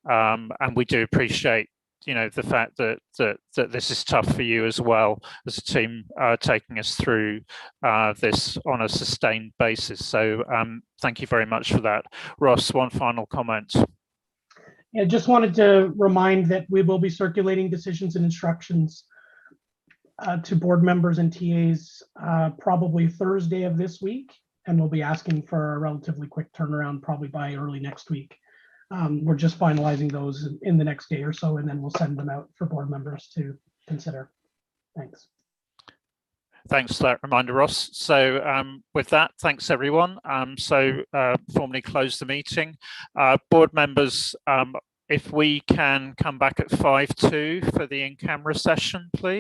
and we do appreciate, you know, the fact that this is tough for you as well as a team, taking us through this on a sustained basis. So thank you very much for that. Ross, one final comment. Yeah, just wanted to remind that we will be circulating decisions and instructions to board members and TAs probably Thursday of this week, and we'll be asking for a relatively quick turnaround probably by early next week. We're just finalizing those in the next day or so, and then we'll send them out for board members to consider. Thanks. Thanks for that reminder, Ross. So with that, thanks everyone. Formally close the meeting. Board members, if we can come back at 5:02 for the in-camera session, please.